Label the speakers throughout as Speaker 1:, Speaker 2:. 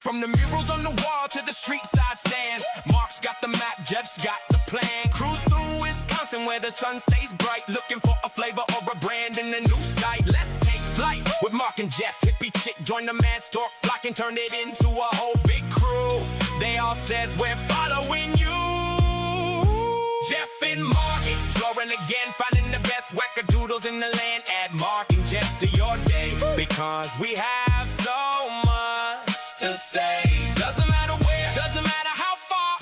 Speaker 1: From the murals on the wall to the street side stand, Mark's got the map, Jeff's got the plan. Cruise through Wisconsin where the sun stays bright, looking for a flavor or a brand in a new sight. Let's take flight with Mark and Jeff. Hippie chick join the Madstork flock and turn it into a whole big crew. They all says we're following you. Jeff and Mark exploring again, finding the best wackadoodles in the land. Add Mark and Jeff to your day, because we have so much to say. Doesn't matter where, doesn't matter how far,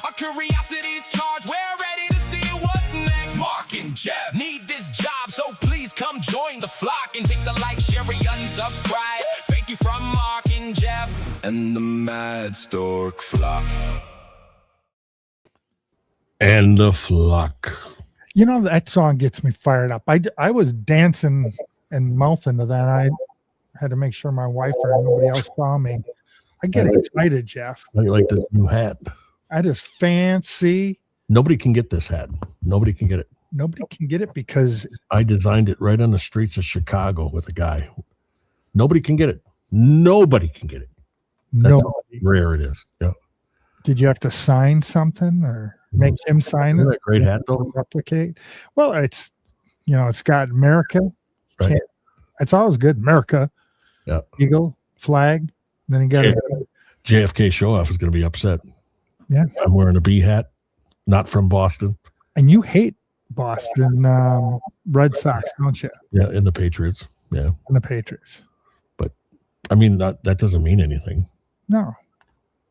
Speaker 1: our curiosity's charged. We're ready to see what's next. Mark and Jeff need this job, so please come join the flock and hit the like, share, and unsubscribe. Thank you from Mark and Jeff and the Madstork flock.
Speaker 2: And the flock.
Speaker 3: You know, that song gets me fired up. I was dancing and mouthing to that. I had to make sure my wife or nobody else saw me. I get excited, Jeff.
Speaker 2: I like this new hat.
Speaker 3: I just fancy.
Speaker 2: Nobody can get this hat. Nobody can get it.
Speaker 3: Nobody can get it because
Speaker 2: I designed it right on the streets of Chicago with a guy. Nobody can get it. Nobody can get it. That's how rare it is. Yeah.
Speaker 3: Did you have to sign something or make him sign it?
Speaker 2: Great hat, though.
Speaker 3: Replicate. Well, it's, you know, it's got America.
Speaker 2: Right.
Speaker 3: It's always good. America.
Speaker 2: Yeah.
Speaker 3: Eagle, flag. Then you got
Speaker 2: JFK show-off is going to be upset.
Speaker 3: Yeah.
Speaker 2: I'm wearing a bee hat, not from Boston.
Speaker 3: And you hate Boston Red Sox, don't you?
Speaker 2: Yeah, and the Patriots. Yeah.
Speaker 3: And the Patriots.
Speaker 2: But, I mean, that doesn't mean anything.
Speaker 3: No.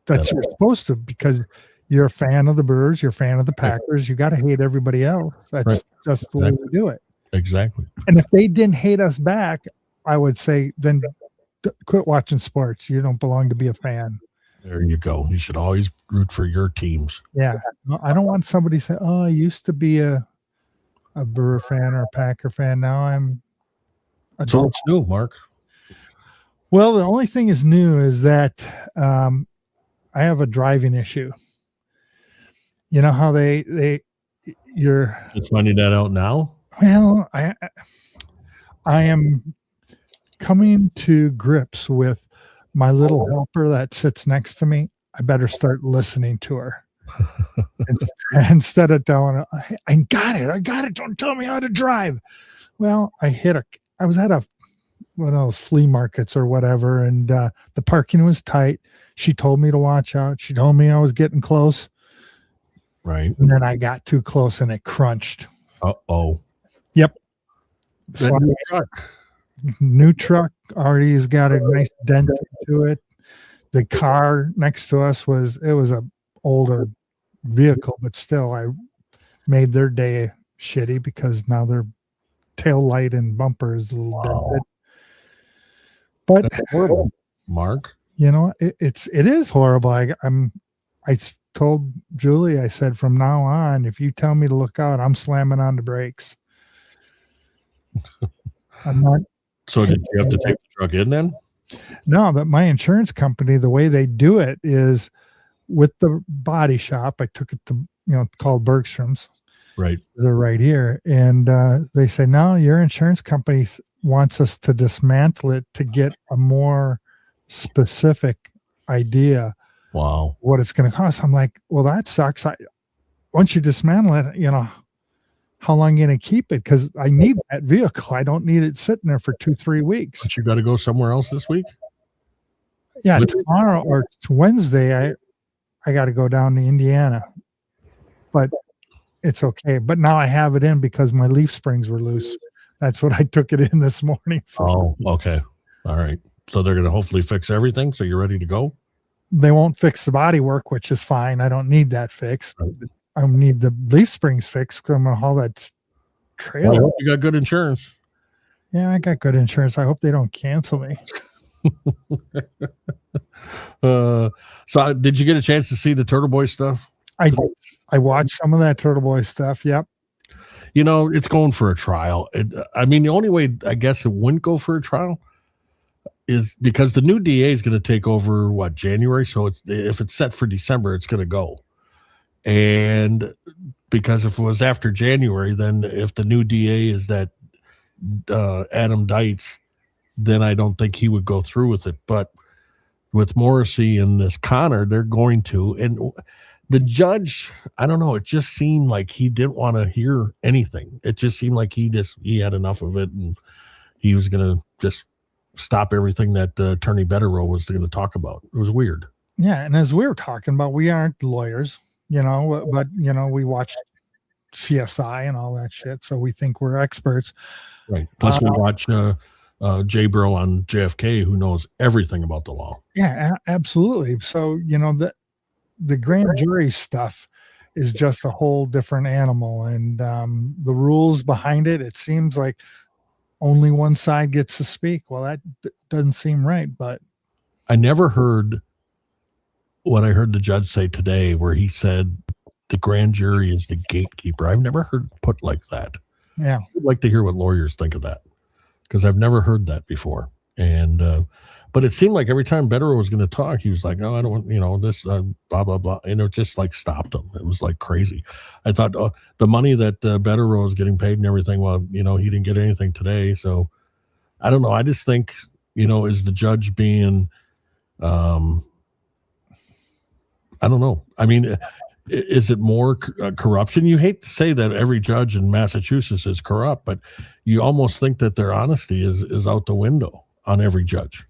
Speaker 3: That's you're supposed to, because you're a fan of the Brewers, you're a fan of the Packers. You got to hate everybody else. That's just the way we do it.
Speaker 2: Exactly.
Speaker 3: And if they didn't hate us back, I would say then quit watching sports. You don't belong to be a fan.
Speaker 2: There you go. You should always root for your teams.
Speaker 3: Yeah. I don't want somebody to say, oh, I used to be a Brewer fan or a Packer fan. Now I'm a
Speaker 2: So what's new, Mark?
Speaker 3: Well, the only thing is new is that I have a driving issue. You know how you're
Speaker 2: just finding that out now?
Speaker 3: Well, I am coming to grips with my little helper that sits next to me. I better start listening to her instead of telling her, I got it. Don't tell me how to drive. Well, I was at one of those flea markets or whatever, and the parking was tight. She told me to watch out. She told me I was getting close.
Speaker 2: Right.
Speaker 3: And then I got too close and it crunched.
Speaker 2: Uh-oh.
Speaker 3: Yep. So new truck already has got a nice dent into it. The car next to us was a older vehicle, but still I made their day shitty because now their tail light and bumper is a little dented. But
Speaker 2: that's horrible, Mark.
Speaker 3: You know, it is horrible. I told Julie, I said, from now on, if you tell me to look out, I'm slamming on the brakes. I'm not.
Speaker 2: So did you have to take the truck in then?
Speaker 3: No, that my insurance company, the way they do it is with the body shop. I took it to, called Bergstrom's.
Speaker 2: Right.
Speaker 3: They're right here. And they say, no, your insurance company wants us to dismantle it to get a more specific idea.
Speaker 2: Wow.
Speaker 3: What it's going to cost. I'm like, well, that sucks. Once you dismantle it, how long are you going to keep it? Because I need that vehicle. I don't need it sitting there for 2-3 weeks.
Speaker 2: But you got to go somewhere else this week?
Speaker 3: Yeah, tomorrow or Wednesday, I got to go down to Indiana. But it's okay. But now I have it in because my leaf springs were loose. That's what I took it in this morning for.
Speaker 2: Oh, okay. All right. So they're going to hopefully fix everything. So you're ready to go?
Speaker 3: They won't fix the body work, which is fine. I don't need that fixed. I need the leaf springs fixed because I'm going to haul that trailer.
Speaker 2: Well, I hope you got good insurance.
Speaker 3: Yeah, I got good insurance. I hope they don't cancel me.
Speaker 2: So did you get a chance to see the Turtle Boy stuff?
Speaker 3: I watched some of that Turtle Boy stuff. Yep.
Speaker 2: It's going for a trial. The only way I guess it wouldn't go for a trial is because the new DA is going to take over January. So if it's set for December, it's going to go. And because if it was after January, then if the new DA is that Adam Deitz, then I don't think he would go through with it. But with Morrissey and this Connor, they're going to. And the judge, I don't know, it just seemed like he didn't want to hear anything. It just seemed like he had enough of it, and he was going to just stop everything that Attorney Betterow was going to talk about. It was weird.
Speaker 3: Yeah, and as we were talking about, we aren't lawyers, but we watch CSI and all that shit, so we think we're experts.
Speaker 2: Right. Plus, we watch Jay Bro on JFK, who knows everything about the law.
Speaker 3: Yeah, absolutely. So the grand jury stuff is just a whole different animal, and the rules behind it. It seems like only one side gets to speak. Well, that doesn't seem right. But
Speaker 2: I never heard what I heard the judge say today, where he said the grand jury is the gatekeeper. I've never heard put like that.
Speaker 3: Yeah,
Speaker 2: I'd like to hear what lawyers think of that, because I've never heard that before. And but it seemed like every time Betterow was going to talk, he was like, "No, I don't want this blah blah blah," and it just like stopped him. It was like crazy. I thought the money that Betterow was getting paid and everything, well, he didn't get anything today, so I don't know. I just think is the judge being I don't know. I mean, is it more corruption? You hate to say that every judge in Massachusetts is corrupt, but you almost think that their honesty is out the window on every judge.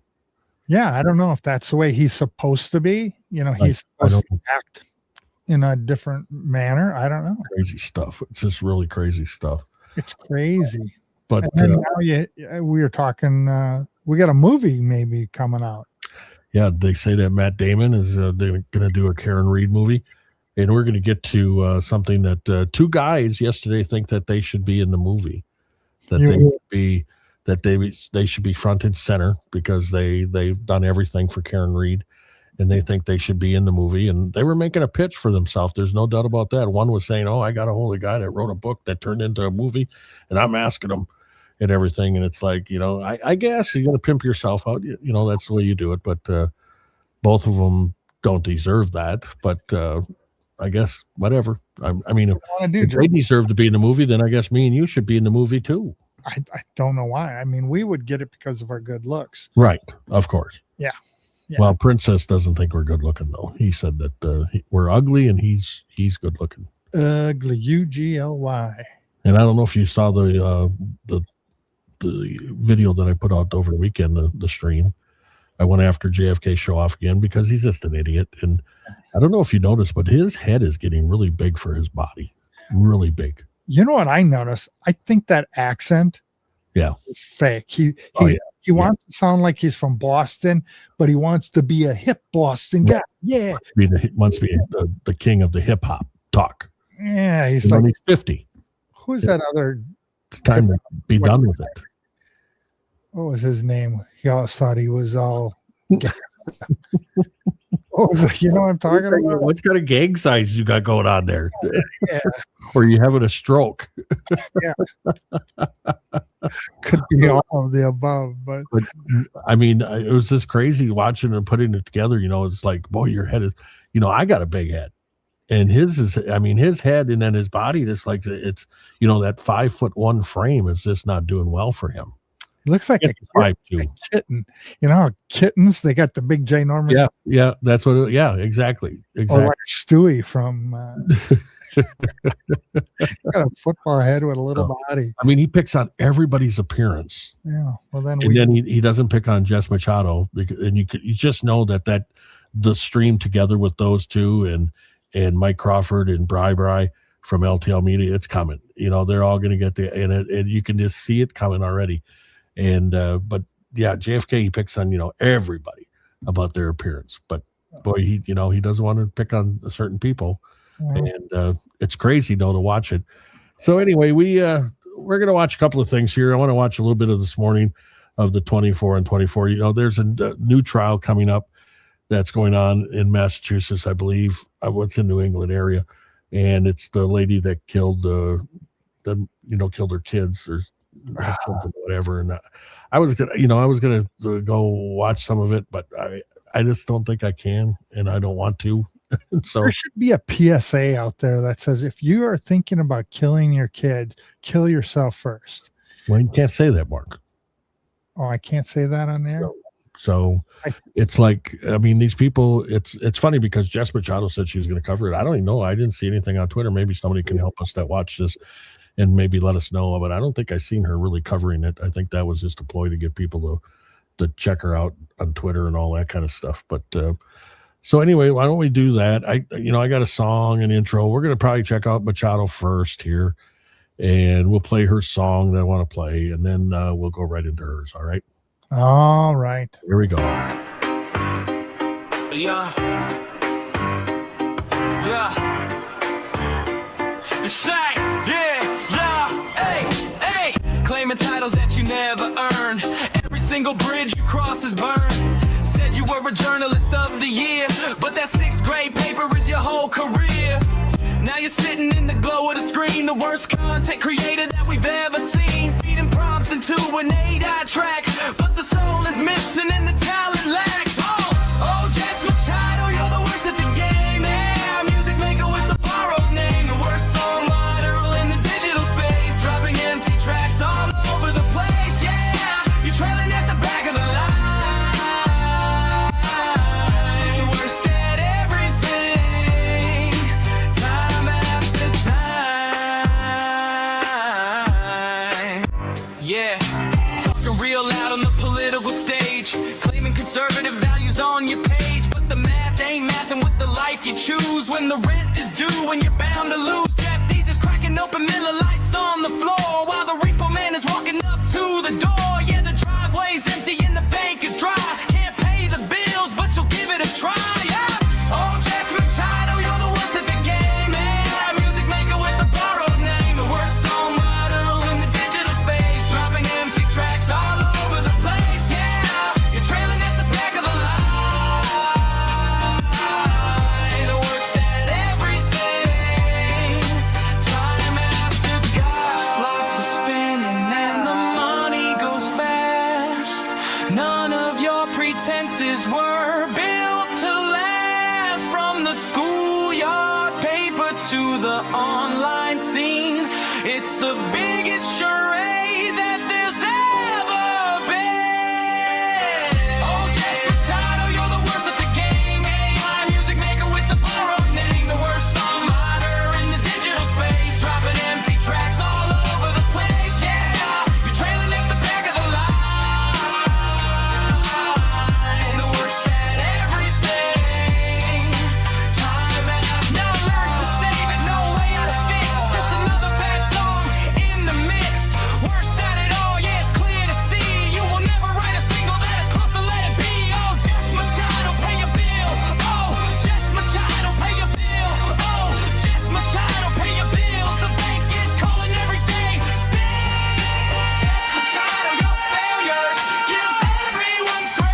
Speaker 3: Yeah, I don't know if that's the way he's supposed to be. He's supposed to act in a different manner. I don't know.
Speaker 2: Crazy stuff. It's just really crazy stuff.
Speaker 3: It's crazy.
Speaker 2: But
Speaker 3: and now we were talking. We got a movie maybe coming out.
Speaker 2: Yeah, they say that Matt Damon is they're going to do a Karen Reed movie, and we're going to get to something that two guys yesterday think that they should be in the movie, that they should be front and center because they've done everything for Karen Reed, and they think they should be in the movie. And they were making a pitch for themselves. There's no doubt about that. One was saying, "Oh, I got a hold of a guy that wrote a book that turned into a movie, and I'm asking him." And everything, and it's like, I guess you got to pimp yourself out. That's the way you do it. But both of them don't deserve that. But I guess whatever. I mean, if they deserve to be in the movie, then I guess me and you should be in the movie too.
Speaker 3: I don't know why. I mean, we would get it because of our good looks,
Speaker 2: right? Of course.
Speaker 3: Yeah.
Speaker 2: Well, Princess doesn't think we're good looking though. He said that we're ugly and he's good looking.
Speaker 3: Ugly, UGLY.
Speaker 2: And I don't know if you saw the video that I put out over the weekend, the stream. I went after JFK show off again because he's just an idiot. And I don't know if you noticed, but his head is getting really big for his body. Really big. You
Speaker 3: know what I noticed? I think that accent is fake. He wants to sound like he's from Boston, but he wants to be a hip Boston guy. Yeah.
Speaker 2: Wants to be the king of the hip hop talk.
Speaker 3: Yeah. He's
Speaker 2: like he's 50.
Speaker 3: Who's that other?
Speaker 2: It's time to be done with it.
Speaker 3: What was his name? He always thought he was all. What was it? You know what I'm talking about?
Speaker 2: What kind of gang signs you got going on there?
Speaker 3: Yeah.
Speaker 2: Or you having a stroke?
Speaker 3: Yeah. Could be all of the above, but
Speaker 2: I mean, it was just crazy watching and putting it together. It's like, boy, your head is. I got a big head, and his is. I mean, his head and then his body. Just like it's. That 5'1" frame is just not doing well for him.
Speaker 3: He looks like a kitten. Kittens, they got the big ginormous.
Speaker 2: Yeah, that's what. Exactly.
Speaker 3: Or like Stewie from. Got a football head with a little body.
Speaker 2: I mean, he picks on everybody's appearance.
Speaker 3: Yeah. Well, then
Speaker 2: he doesn't pick on Jess Machado, and you just know that the stream together with those two and Mike Crawford and Bri from LTL Media, it's coming. They're all going to get there, and you can just see it coming already. And but yeah, JFK, he picks on everybody about their appearance, but boy, he doesn't want to pick on certain people, and it's crazy though to watch it. So anyway, we're gonna watch a couple of things here. I want to watch a little bit of this morning of the 24 and 24. There's a new trial coming up that's going on in Massachusetts, I believe. What's in New England area, and it's the lady that killed killed her kids or whatever. And I was gonna go watch some of it, but I just don't think I can, and I don't want to. So
Speaker 3: there should be a PSA out there that says, if you are thinking about killing your kids, kill yourself first.
Speaker 2: Well, you can't say that, Mark.
Speaker 3: Oh, I can't say that on there.
Speaker 2: So it's like, I mean, these people, it's funny because Jess Machado said she was going to cover it. I don't even know. I didn't see anything on Twitter. Maybe somebody can help us that watch this and maybe let us know. But I don't think I've seen her really covering it. I think that was just a ploy to get people to check her out on Twitter and all that kind of stuff. But so anyway, why don't we do that? I got a song and intro. We're going to probably check out Machado first here, and we'll play her song that I want to play, and then we'll go right into hers. All right.
Speaker 3: All right.
Speaker 2: Here we go.
Speaker 1: Yeah. Say, hey. Claiming titles that you never earned. Every single bridge you cross is burned. Said you were a journalist of the year, but that 6th grade paper is your whole career. Now you're sitting in the glow of the screen, the worst content creator that we've ever seen. Feeding prompts into an 8-eye track, but the soul is missing and the talent lacks. Oh, Jess Machado, you're the worst at the game. Yeah, music maker with the borrowed name, the worst songwriter in the digital space, dropping empty tracks all over the place. Yeah, you're trailing at the back of the line, worst at everything, time after time. Yeah, talking real loud on the political stage, claiming conservative values on your page, but the math ain't mathing with the life you choose. When the rent is due, when you're bound to lose. Jeff Dees is cracking open Miller Lights on the floor, while the repo man is walking up to the door. Yeah, the driveway's empty and the bank is dry. Can't pay the bills, but you'll give it a try. Yeah. Oh, Jess Machado, you're the worst at the game. Yeah, music maker with the borrowed name, the worst songwriter in the digital space, dropping empty tracks all over the place. Yeah, you're trailing at the back of the line, the worst at everything, time after God. Slots are spinning and the money goes fast. None of your pretenses were built to last. From the schoolyard paper to the online scene, it's the biggest charade that there's ever been. Oh, Jess Machado, you're the worst at the game. AI music maker with the borrowed name, the worst songwriter in the digital space, dropping empty tracks all over the place. Yeah, you're trailing at the back of the line, the worst at everything, time after. No lyrics to save it, no way out of fix, just another bad song in the mix. Worst at it all, yeah, it's clear to see. You will never write a single that is close to Let It Be. Oh, Jess Machado, pay your bill. Oh, Jess Machado, pay your bill. Oh, Jess Machado, pay your bills. The bank is calling every day. Still, Jess Machado, your failures gives everyone thrills.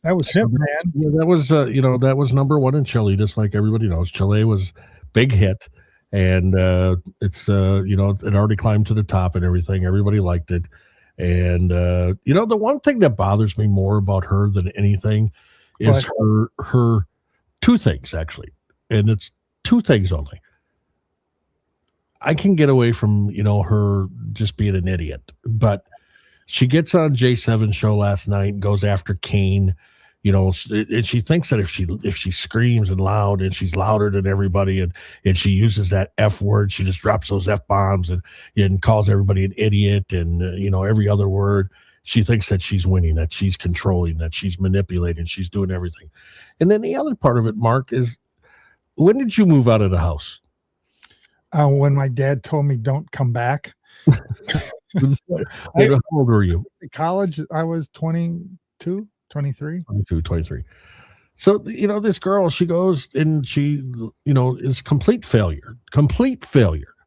Speaker 3: That was hit, man.
Speaker 2: Yeah, that was that was number one in Chile, just like everybody knows. Chile was big hit, and it's it already climbed to the top and everything. Everybody liked it, and the one thing that bothers me more about her than anything is her two things actually, and it's two things only. I can get away from her just being an idiot, but she gets on J7 show last night and goes after Kane, and she thinks that if she screams and loud and she's louder than everybody and she uses that F word, she just drops those F bombs and calls everybody an idiot and every other word. She thinks that she's winning, that she's controlling, that she's manipulating, she's doing everything. And then the other part of it, Mark, is when did you move out of the house?
Speaker 3: When my dad told me don't come back.
Speaker 2: How old were you?
Speaker 3: In college, I was 22, 23.
Speaker 2: 22, 23. So, this girl, she goes and she, is complete failure.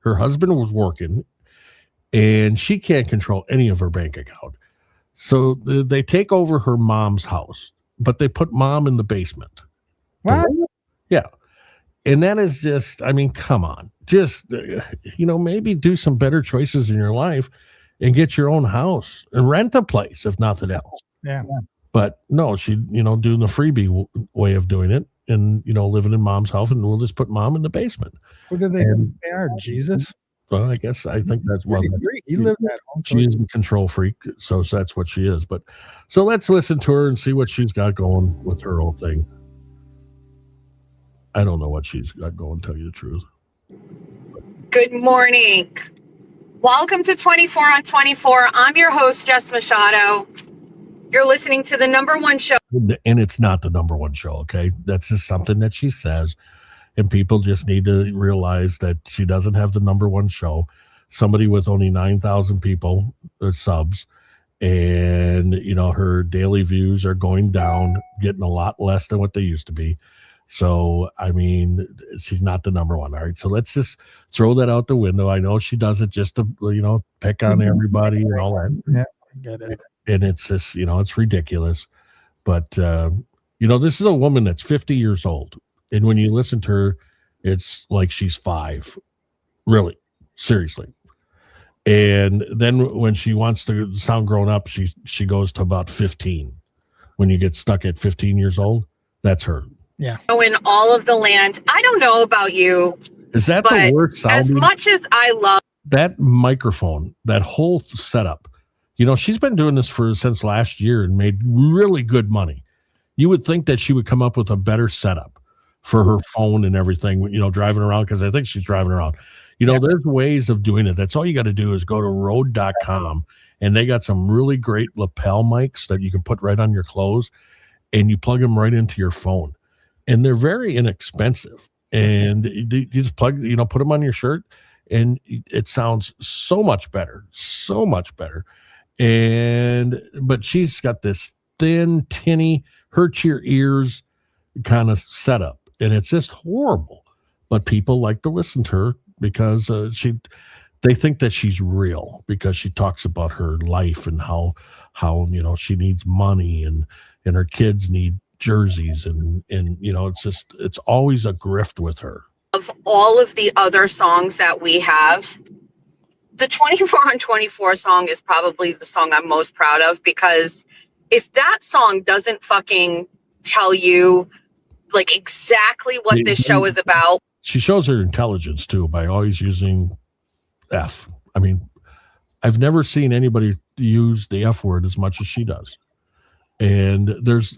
Speaker 2: Her husband was working and she can't control any of her bank account. So they take over her mom's house, but they put mom in the basement.
Speaker 3: What?
Speaker 2: Yeah. And that is just, I mean, come on. Just, maybe do some better choices in your life and get your own house and rent a place, if nothing else.
Speaker 3: Yeah.
Speaker 2: But no, she, doing the freebie way of doing it and, living in mom's house, and we'll just put mom in the basement.
Speaker 3: Who do they think they are? Jesus?
Speaker 2: Well, I think that's
Speaker 3: He lived at home.
Speaker 2: She is a control freak, so that's what she is. But so let's listen to her and see what she's got going with her whole thing. I don't know what she's got going, tell you the truth.
Speaker 4: Good morning. Welcome to 24 on 24. I'm your host, Jess Machado. You're listening to the number one show.
Speaker 2: And it's not the number one show, okay? That's just something that she says. And people just need to realize that she doesn't have the number one show. Somebody with only 9,000 people subs. And, her daily views are going down, getting a lot less than what they used to be. So, she's not the number one. All right. So let's just throw that out the window. I know she does it just to, pick on everybody and all that.
Speaker 3: Yeah, I get it.
Speaker 2: And it's just, it's ridiculous. But, this is a woman that's 50 years old. And when you listen to her, it's like she's 5. Really. Seriously. And then when she wants to sound grown up, she goes to about 15. When you get stuck at 15 years old, that's her.
Speaker 3: Yeah.
Speaker 4: In all of the land. I don't know about you.
Speaker 2: Is that the worst sounding?
Speaker 4: As much as I love
Speaker 2: that microphone, that whole setup, she's been doing this since last year and made really good money. You would think that she would come up with a better setup for her phone and everything, driving around, because I think she's driving around. There's ways of doing it. That's all you got to do is go to Rode.com, and they got some really great lapel mics that you can put right on your clothes, and you plug them right into your phone. And they're very inexpensive. And you just plug, put them on your shirt, and it sounds so much better. But she's got this thin, tinny, hurts your ears kind of setup. And it's just horrible. But people like to listen to her because they think that she's real, because she talks about her life and how she needs money and her kids need jerseys and it's always a grift with her.
Speaker 4: Of all of the other songs that we have, the 24 on 24 song is probably the song I'm most proud of, because if that song doesn't fucking tell you like exactly what this show is about.
Speaker 2: She shows her intelligence too by always using F. I've never seen anybody use the F word as much as she does. And it's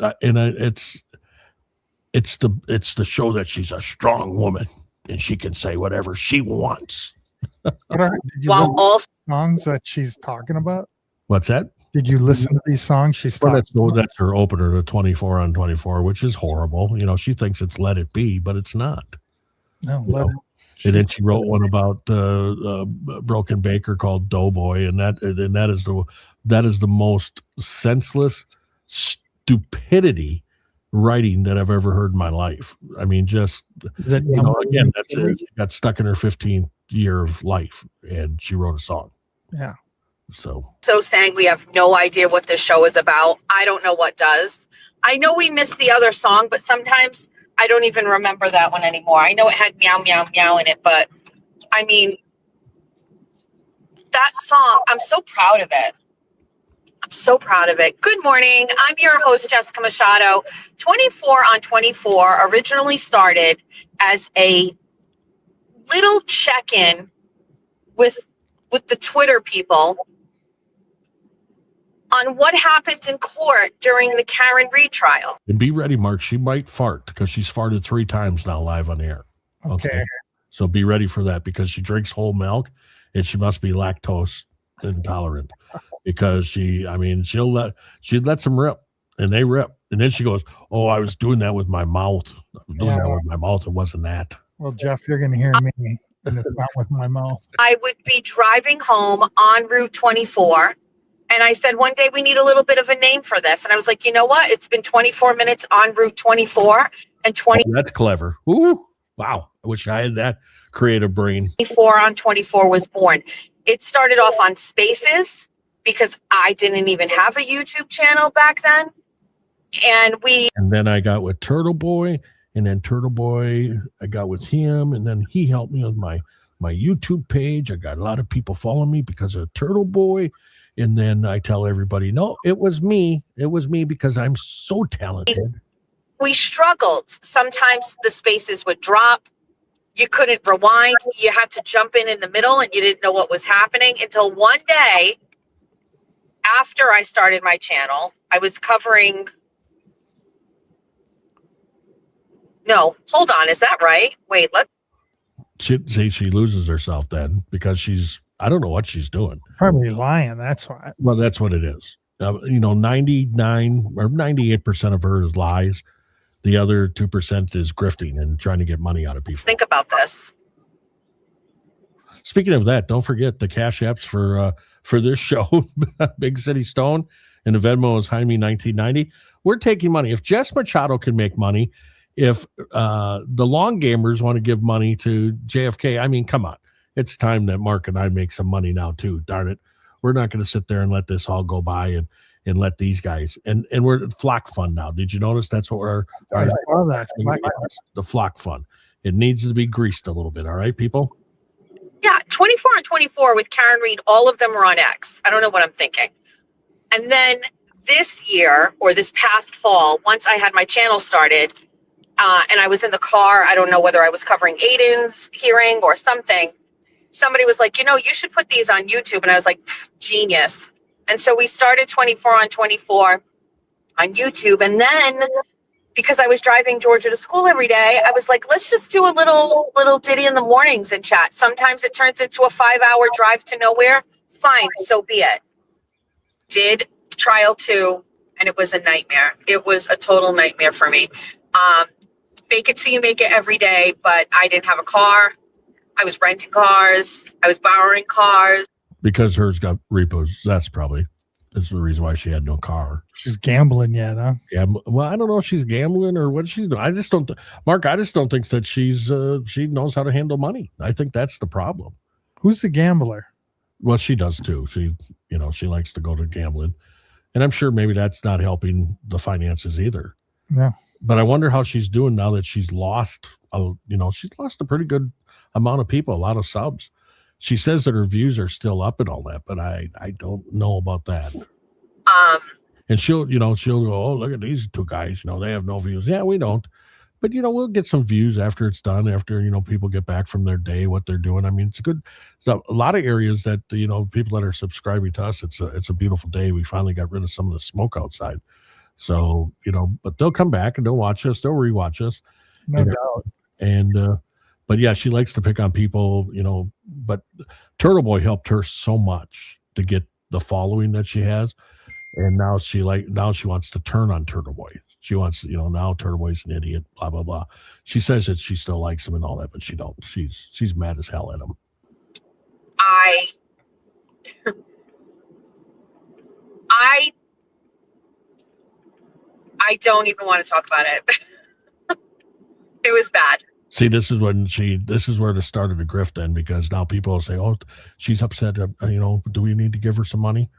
Speaker 2: the show that she's a strong woman and she can say whatever she wants.
Speaker 3: Did you listen to songs that she's talking about?
Speaker 2: What's that?
Speaker 3: Did you listen to these songs she's talking about?
Speaker 2: That's her opener to 24 on 24, which is horrible. She thinks it's Let It Be, but it's not.
Speaker 3: No, Let It.
Speaker 2: And then she wrote one about Broken Baker called Doughboy, and that is the most senseless stupidity writing that I've ever heard in my life. Just again, that's it. She got stuck in her 15th year of life, and she wrote a song.
Speaker 3: Yeah.
Speaker 4: So saying we have no idea what this show is about. I don't know what does. I know we missed the other song, but sometimes I don't even remember that one anymore. I know it had meow, meow, meow in it, but that song, I'm so proud of it. Good morning. I'm your host, Jessica Machado. 24 on 24 originally started as a little check-in with the Twitter people on what happened in court during the Karen Reed trial.
Speaker 2: And be ready, Mark. She might fart because she's farted 3 times now live on the air.
Speaker 3: Okay.
Speaker 2: So be ready for that, because she drinks whole milk and she must be lactose intolerant, because she'd let them rip, and they rip. And then she goes, "Oh, I was doing that with my mouth. It wasn't that."
Speaker 3: Well, Jeff, you're going to hear me, and it's not with my mouth.
Speaker 4: I would be driving home on Route 24. And I said, one day we need a little bit of a name for this. And I was like, you know what? It's been 24 minutes on Route 24 and 20.
Speaker 2: Oh, that's clever. Ooh, wow. I wish I had that creative brain.
Speaker 4: 24 on 24 was born. It started off on Spaces because I didn't even have a YouTube channel back then. And
Speaker 2: then I got with Turtle Boy, and then Turtle Boy, I got with him, and then he helped me with my YouTube page. I got a lot of people following me because of Turtle Boy. And then I tell everybody, no, it was me. It was me because I'm so talented.
Speaker 4: We struggled. Sometimes the spaces would drop. You couldn't rewind. You had to jump in the middle and you didn't know what was happening until one day after I started my channel, I was covering. No, hold on. Is that right? Wait,
Speaker 2: She loses herself then because I don't know what she's doing.
Speaker 3: Probably lying. That's why.
Speaker 2: Well, that's what it is. 99 or 98% of her is lies. The other 2% is grifting and trying to get money out of people.
Speaker 4: think about this.
Speaker 2: Speaking of that, don't forget the cash apps for this show, Big City Stone, and the Venmo is Jaime 1990. We're taking money. If Jess Machado can make money, if the long gamers want to give money to JFK, I mean, come on. It's time that Mark and I make some money now too. Darn it. We're not going to sit there and let this all go by and let these guys and we're at Flock Fund now. Did you notice that's what
Speaker 3: I saw that.
Speaker 2: the Flock Fund. It needs to be greased a little bit. All right, people.
Speaker 4: Yeah, 24 on 24 with Karen Reed, all of them are on X. I don't know what I'm thinking. And then this year or this past fall, once I had my channel started and I was in the car, I don't know whether I was covering Aiden's hearing or something. Somebody was like, you should put these on YouTube. And I was like, genius. And so we started 24 on 24 on YouTube. And then because I was driving Georgia to school every day, I was like, let's just do a little ditty in the mornings and chat. Sometimes it turns into a 5-hour drive to nowhere. Fine, so be it. Did trial 2, and it was a nightmare. It was a total nightmare for me. Fake it till you make it every day, but I didn't have a car. I was renting cars. I was borrowing cars.
Speaker 2: Because hers got repos. That's the reason why she had no car.
Speaker 3: She's gambling yet, huh?
Speaker 2: Yeah. Well, I don't know if she's gambling or what she's doing. I just don't, Mark, I just don't think that she knows how to handle money. I think that's the problem.
Speaker 3: Who's the gambler?
Speaker 2: Well, she does too. She likes to go to gambling. And I'm sure maybe that's not helping the finances either.
Speaker 3: Yeah.
Speaker 2: But I wonder how she's doing now that she's lost, she's lost a pretty good amount of people, a lot of subs. She says that her views are still up and all that, but I don't know about that. And she'll go, oh, look at these two guys, they have no views. Yeah, we don't. But, we'll get some views after it's done, after, people get back from their day, what they're doing. I mean, it's good. So a lot of areas that, people that are subscribing to us, it's a beautiful day. We finally got rid of some of the smoke outside. So, but they'll come back and they'll watch us. They'll rewatch us.
Speaker 3: No doubt.
Speaker 2: And, but yeah, she likes to pick on people, but Turtle Boy helped her so much to get the following that she has. And now she wants to turn on Turtle Boy. She wants, now Turtle Boy's an idiot, blah, blah, blah. She says that she still likes him and all that, but she don't. She's mad as hell at him.
Speaker 4: I don't even want to talk about it. It was bad.
Speaker 2: See, this is where the start of the grift then, because now people will say, oh, she's upset. Do we need to give her some money?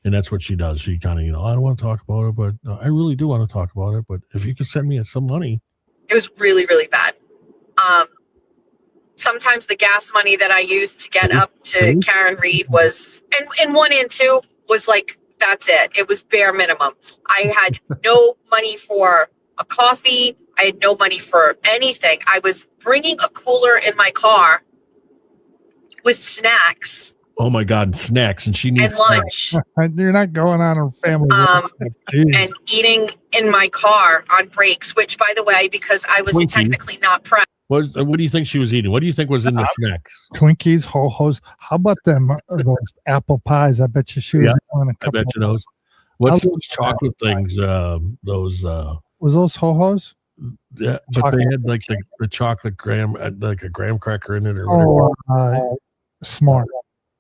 Speaker 2: And that's what she does. She kind of, I don't want to talk about it, but I really do want to talk about it. But if you could send me some money. It
Speaker 4: was really, really bad. Sometimes the gas money that I used to get up to Karen Reed was, and 1 and 2 was like, that's it. It was bare minimum. I had no money for a coffee. I had no money for anything. I was bringing a cooler in my car with snacks.
Speaker 2: Oh my God, snacks. And she needs
Speaker 4: and lunch.
Speaker 3: You're not going on a family.
Speaker 4: And eating in my car on breaks, which by the way, because I was technically not prepped.
Speaker 2: What do you think she was eating? What do you think was in the snacks?
Speaker 3: Twinkies, Ho-Hos. How about them? Those apple pies. I bet you she was doing a couple.
Speaker 2: I bet you those. What's those chocolate things? Was
Speaker 3: those Ho-Hos?
Speaker 2: Yeah, but they had like the chocolate graham, like a graham cracker in it or whatever.
Speaker 3: Smart.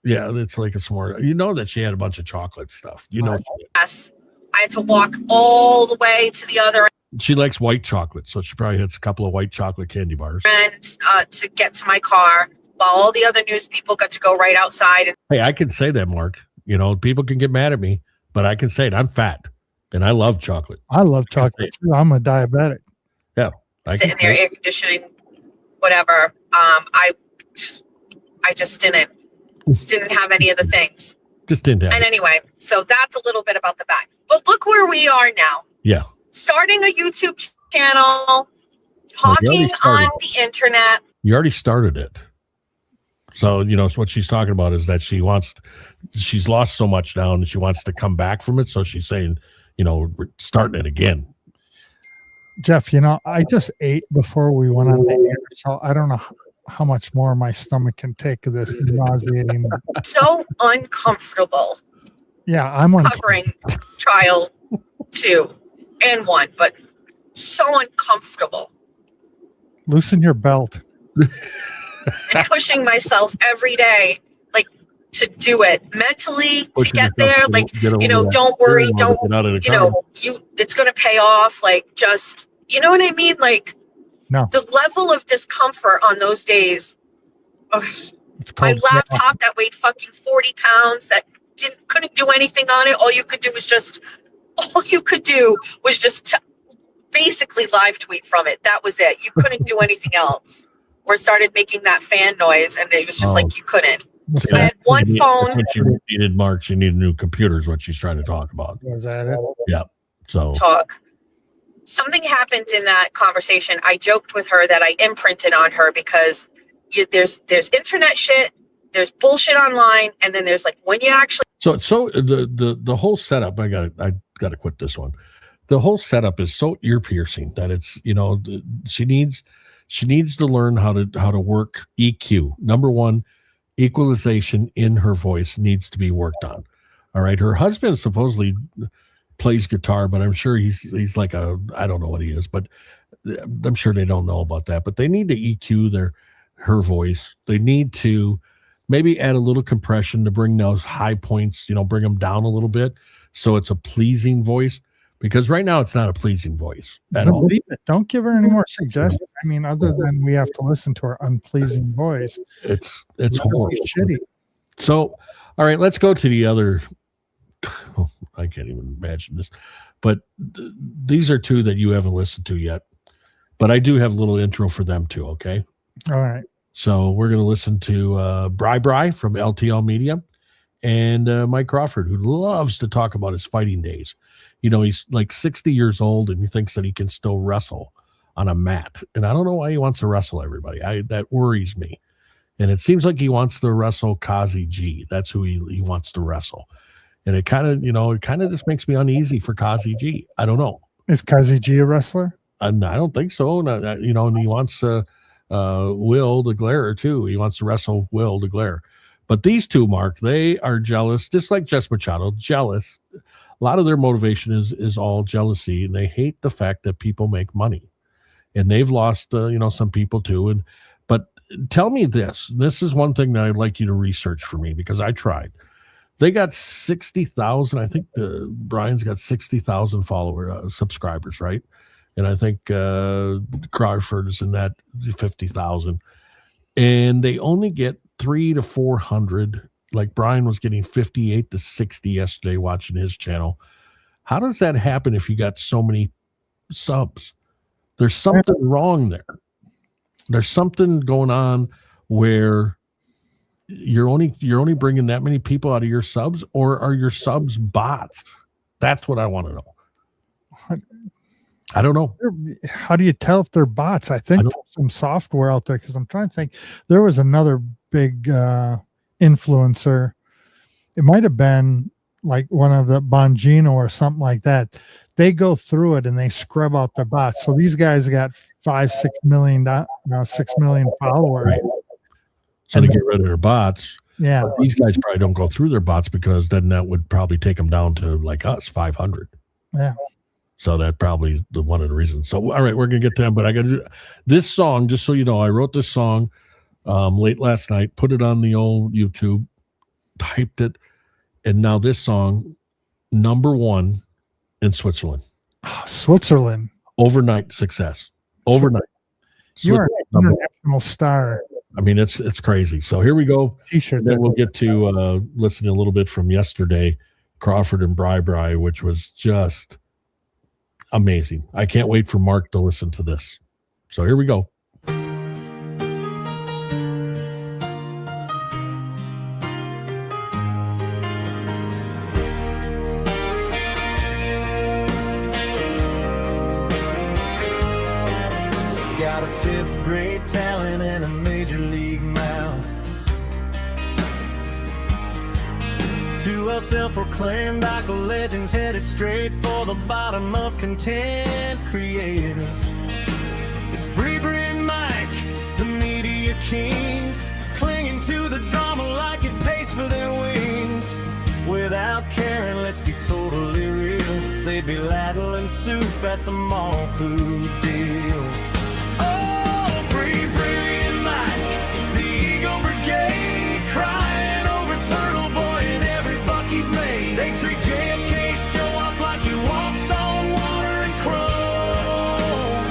Speaker 2: Yeah, it's like a s'more. You know that she had a bunch of chocolate stuff.
Speaker 4: Yes. I had to walk all the way to the other end.
Speaker 2: She likes white chocolate, so she probably hits a couple of white chocolate candy bars.
Speaker 4: And to get to my car, while all the other news people got to go right outside.
Speaker 2: Hey, I can say that, Mark. People can get mad at me, but I can say it. I'm fat, and I love chocolate.
Speaker 3: I love chocolate too. I'm a diabetic.
Speaker 2: Yeah.
Speaker 4: Sitting there, air conditioning, whatever. I just didn't have any of the things.
Speaker 2: Just didn't have
Speaker 4: And
Speaker 2: it.
Speaker 4: anyway, so that's a little bit about the back. But look where we are now.
Speaker 2: Yeah.
Speaker 4: Starting a YouTube channel,
Speaker 2: Well, you already
Speaker 4: talking
Speaker 2: started
Speaker 4: on the internet.
Speaker 2: You already started it. So, so what she's talking about is that she's lost so much now and she wants to come back from it. So she's saying, we're starting it again.
Speaker 3: Jeff, I just ate before we went on the air, so I don't know how much more my stomach can take of this nauseating.
Speaker 4: So uncomfortable.
Speaker 3: Yeah, I'm
Speaker 4: covering trial 2 and 1, but so uncomfortable.
Speaker 3: Loosen your belt.
Speaker 4: And pushing myself every day, like, to do it mentally, to get there, like, don't worry, don't, it's going to pay off. Like, just, you know what I mean? Like,
Speaker 3: no.
Speaker 4: The level of discomfort on those days.
Speaker 3: It's called
Speaker 4: my laptop that weighed fucking 40 pounds that couldn't do anything on it. All you could do was just basically live tweet from it. That was it. You couldn't do anything else. Or started making that fan noise, and it was just like you couldn't.
Speaker 2: So
Speaker 4: I had one phone.
Speaker 2: You needed Mark. You need a new computer is what she's trying to talk about.
Speaker 3: Was that it?
Speaker 2: Yeah. So
Speaker 4: Something happened in that conversation. I joked with her that I imprinted on her because there's internet shit, there's bullshit online, and then there's like when you actually.
Speaker 2: So the whole setup. I gotta quit this one. The whole setup is so ear piercing that it's she needs to learn how to work EQ. Number one, equalization in her voice needs to be worked on. All right. Her husband supposedly plays guitar, but I'm sure he's like I don't know what he is, but I'm sure they don't know about that. But they need to EQ her voice. They need to maybe add a little compression to bring those high points, bring them down a little bit so it's a pleasing voice. Because right now it's not a pleasing voice at all.
Speaker 3: Don't give her any more suggestions. I mean, other than we have to listen to her unpleasing voice.
Speaker 2: It's horrible.
Speaker 3: Shitty.
Speaker 2: So, all right, let's go to the other. I can't even imagine this, but these are two that you haven't listened to yet. But I do have a little intro for them too. Okay.
Speaker 3: All right.
Speaker 2: So we're going to listen to Bri from LTL Media and Mike Crawford, who loves to talk about his fighting days. He's like 60 years old and he thinks that he can still wrestle on a mat. And I don't know why he wants to wrestle everybody. That worries me. And it seems like he wants to wrestle Kazi G. That's who he wants to wrestle. And it kind of just makes me uneasy for Kazi G. I don't know.
Speaker 3: Is Kazi G a wrestler?
Speaker 2: I don't think so. And he wants Will the Glare too. He wants to wrestle Will the Glare. But these two, Mark, they are jealous, just like Jess Machado, jealous. A lot of their motivation is all jealousy, and they hate the fact that people make money, and they've lost, some people too. But tell me this. This is one thing that I'd like you to research for me because I tried. They got 60,000. I think Brian's got 60,000 subscribers, right? And I think Crawford is in that 50,000, and they only get 300 to 400. Like Brian was getting 58 to 60 yesterday watching his channel. How does that happen if you got so many subs? There's something wrong there. There's something going on where you're only bringing that many people out of your subs, or are your subs bots? That's what I want to know. I don't know.
Speaker 3: How do you tell if they're bots? I think there's some software out there because I'm trying to think. There was another big influencer. It might have been like one of the Bongino or something like that. They go through it and they scrub out the bots. So these guys got 6 million followers.
Speaker 2: Right. So to get rid of their bots.
Speaker 3: Yeah.
Speaker 2: These guys probably don't go through their bots because then that would probably take them down to like us, 500.
Speaker 3: Yeah.
Speaker 2: So that probably one of the reasons. So, all right, we're going to get to them, but I got to do this song, just so you know, I wrote this song late last night, put it on the old YouTube, typed it, and now this song, #1 in Switzerland.
Speaker 3: Switzerland.
Speaker 2: Overnight success. Overnight.
Speaker 3: You're an international star.
Speaker 2: I mean, it's crazy. So here we go.
Speaker 3: T-shirt.
Speaker 2: Then we'll get to listening a little bit from yesterday, Crawford and Bri, which was just amazing. I can't wait for Mark to listen to this. So here we go.
Speaker 5: got a 5th grade talent and a major league mouth. 2 self-proclaimed biker legends headed straight for the bottom of content creators. It's Bree and Mike, the media kings, clinging to the drama like it pays for their wings. Without caring, let's be totally real, they'd be ladling soup at the mall food deal. Oh, Bree and Mike, the Eagle Brigade, crying over Turtle Boy and every buck he's made. They treat JFK's show off like he walks on water and chrome.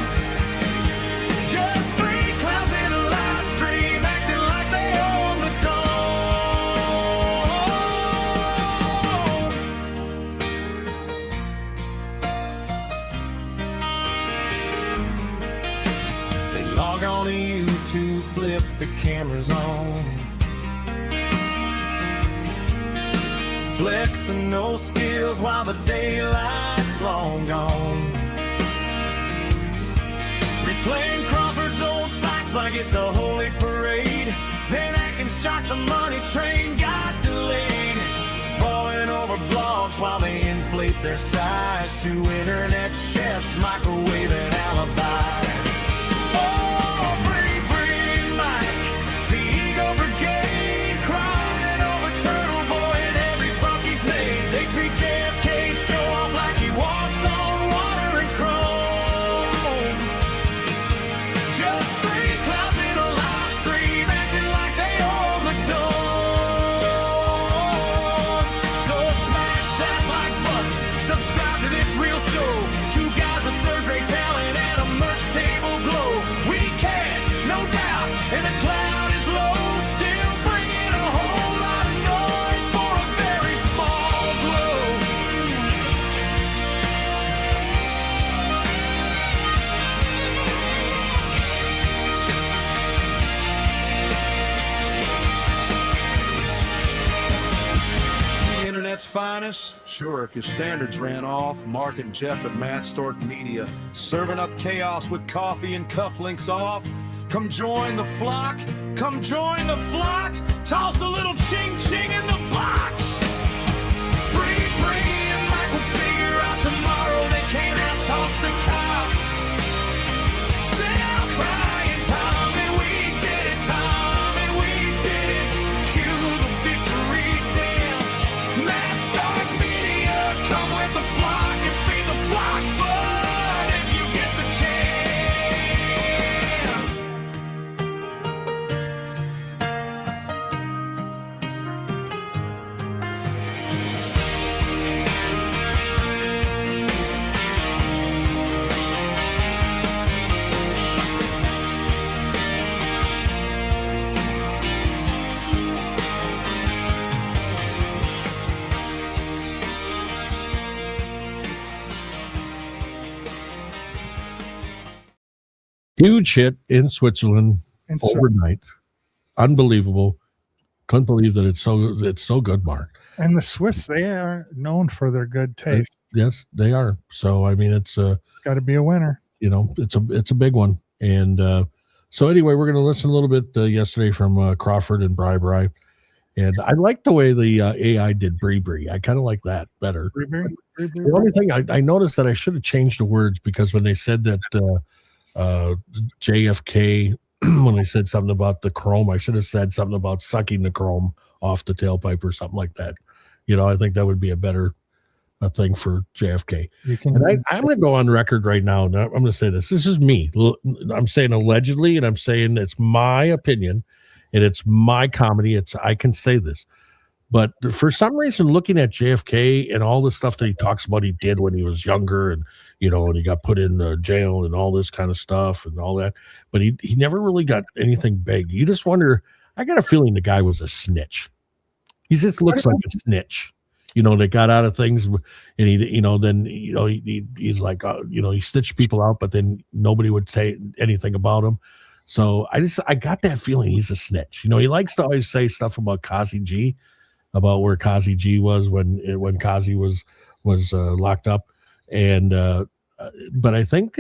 Speaker 5: Just 3 clowns in a live stream acting like they own the dome. They log on to YouTube, flip the cameras on, flexing no skills while the daylight's long gone. Replaying Crawford's old fights like it's a holy parade, then acting shocked the money train got delayed. Bawling over blogs while they inflate their size to internet chefs microwaving alibis. Oh, Bree and Mike, the Eagle Brigade, crying over Turtle Boy and every buck he's made. They treat JFK's show off like he walks on water and chrome. Just 3 clouds in a live stream acting like they own the dome. So smash that like button, subscribe to this real show. 2 guys with 3rd grade talent and a merch table glow. We need cash, no doubt, and the cloud is low. Still bringing a whole lot of noise for a very small glow. The internet's finest? Sure, if your standards ran off. Mark and Jeff at Madstork Media, serving up chaos with coffee and cufflinks off. Come join the flock, come join the flock. Toss a little ching-ching in the box. Bree and Mike will figure out tomorrow they can't out-talk the cops. Stay out crying, Tommy, we did it, Tommy, we did it. Cue the victory dance. Madstork Media, come with the flock and feed the flock fun if you get the chance.
Speaker 2: Huge hit in Switzerland
Speaker 3: And so,
Speaker 2: overnight. Unbelievable. Couldn't believe that it's so good, Mark.
Speaker 3: and the Swiss, they are known for their good taste.
Speaker 2: Yes, they are. So I mean, it's
Speaker 3: Got to be a winner.
Speaker 2: it's a big one. And so anyway, we're going to listen a little bit yesterday from Crawford and Bri. And I like the way the AI did Bree. I kind of like that better. The only thing I noticed that I should have changed the words, because when they said that JFK, when they said something about the chrome, I should have said something about sucking the chrome off the tailpipe or something like that. I think that would be a better thing for JFK. And I'm going to go on record right now. And I'm going to say this. This is me. I'm saying allegedly, and I'm saying it's my opinion, and it's my comedy. I can say this. But for some reason, looking at JFK and all the stuff that he talks about he did when he was younger, and and he got put in jail and all this kind of stuff and all that, but he never really got anything big. You just wonder. I got a feeling the guy was a snitch. He just looks like a snitch. They got out of things, and he's like, he snitched people out, but then nobody would say anything about him. So I got that feeling he's a snitch. He likes to always say stuff about Kazi G, about where Kazi G was when Kazi was locked up, and but I think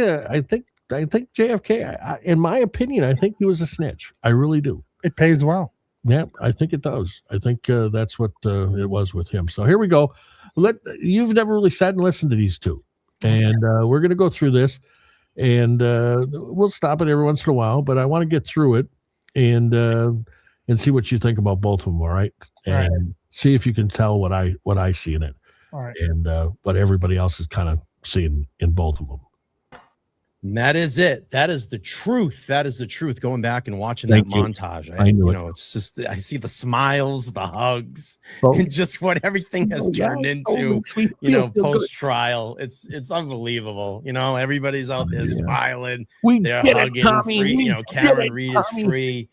Speaker 2: I think JFK, in my opinion, I think he was a snitch. I really do.
Speaker 3: It pays well.
Speaker 2: Yeah, I think it does. I think that's what it was with him. So here we go. You've never really sat and listened to these two, and we're going to go through this, and we'll stop it every once in a while. But I want to get through it and see what you think about both of them. All right, and see if you can tell what I see in it,
Speaker 3: All right,
Speaker 2: and what everybody else is kind of seeing in both of them.
Speaker 6: And that is it. That is the truth. That is the truth. Going back and watching
Speaker 2: Thank
Speaker 6: that
Speaker 2: you.
Speaker 6: montage,
Speaker 2: I knew
Speaker 6: you
Speaker 2: it.
Speaker 6: know, it's just I see the smiles, the hugs,
Speaker 2: So-
Speaker 6: and just what everything has
Speaker 2: Oh, yeah,
Speaker 6: turned
Speaker 2: it so
Speaker 6: into.
Speaker 2: makes me
Speaker 6: You know,
Speaker 2: feel good.
Speaker 6: post trial, it's unbelievable. You know, everybody's out there
Speaker 2: Yeah.
Speaker 6: smiling.
Speaker 2: We
Speaker 6: They're
Speaker 2: did it,
Speaker 6: hugging.
Speaker 2: Tommy.
Speaker 6: Free,
Speaker 2: We
Speaker 6: you know,
Speaker 2: did
Speaker 6: Karen
Speaker 2: it,
Speaker 6: Reed is
Speaker 2: Tommy.
Speaker 6: free,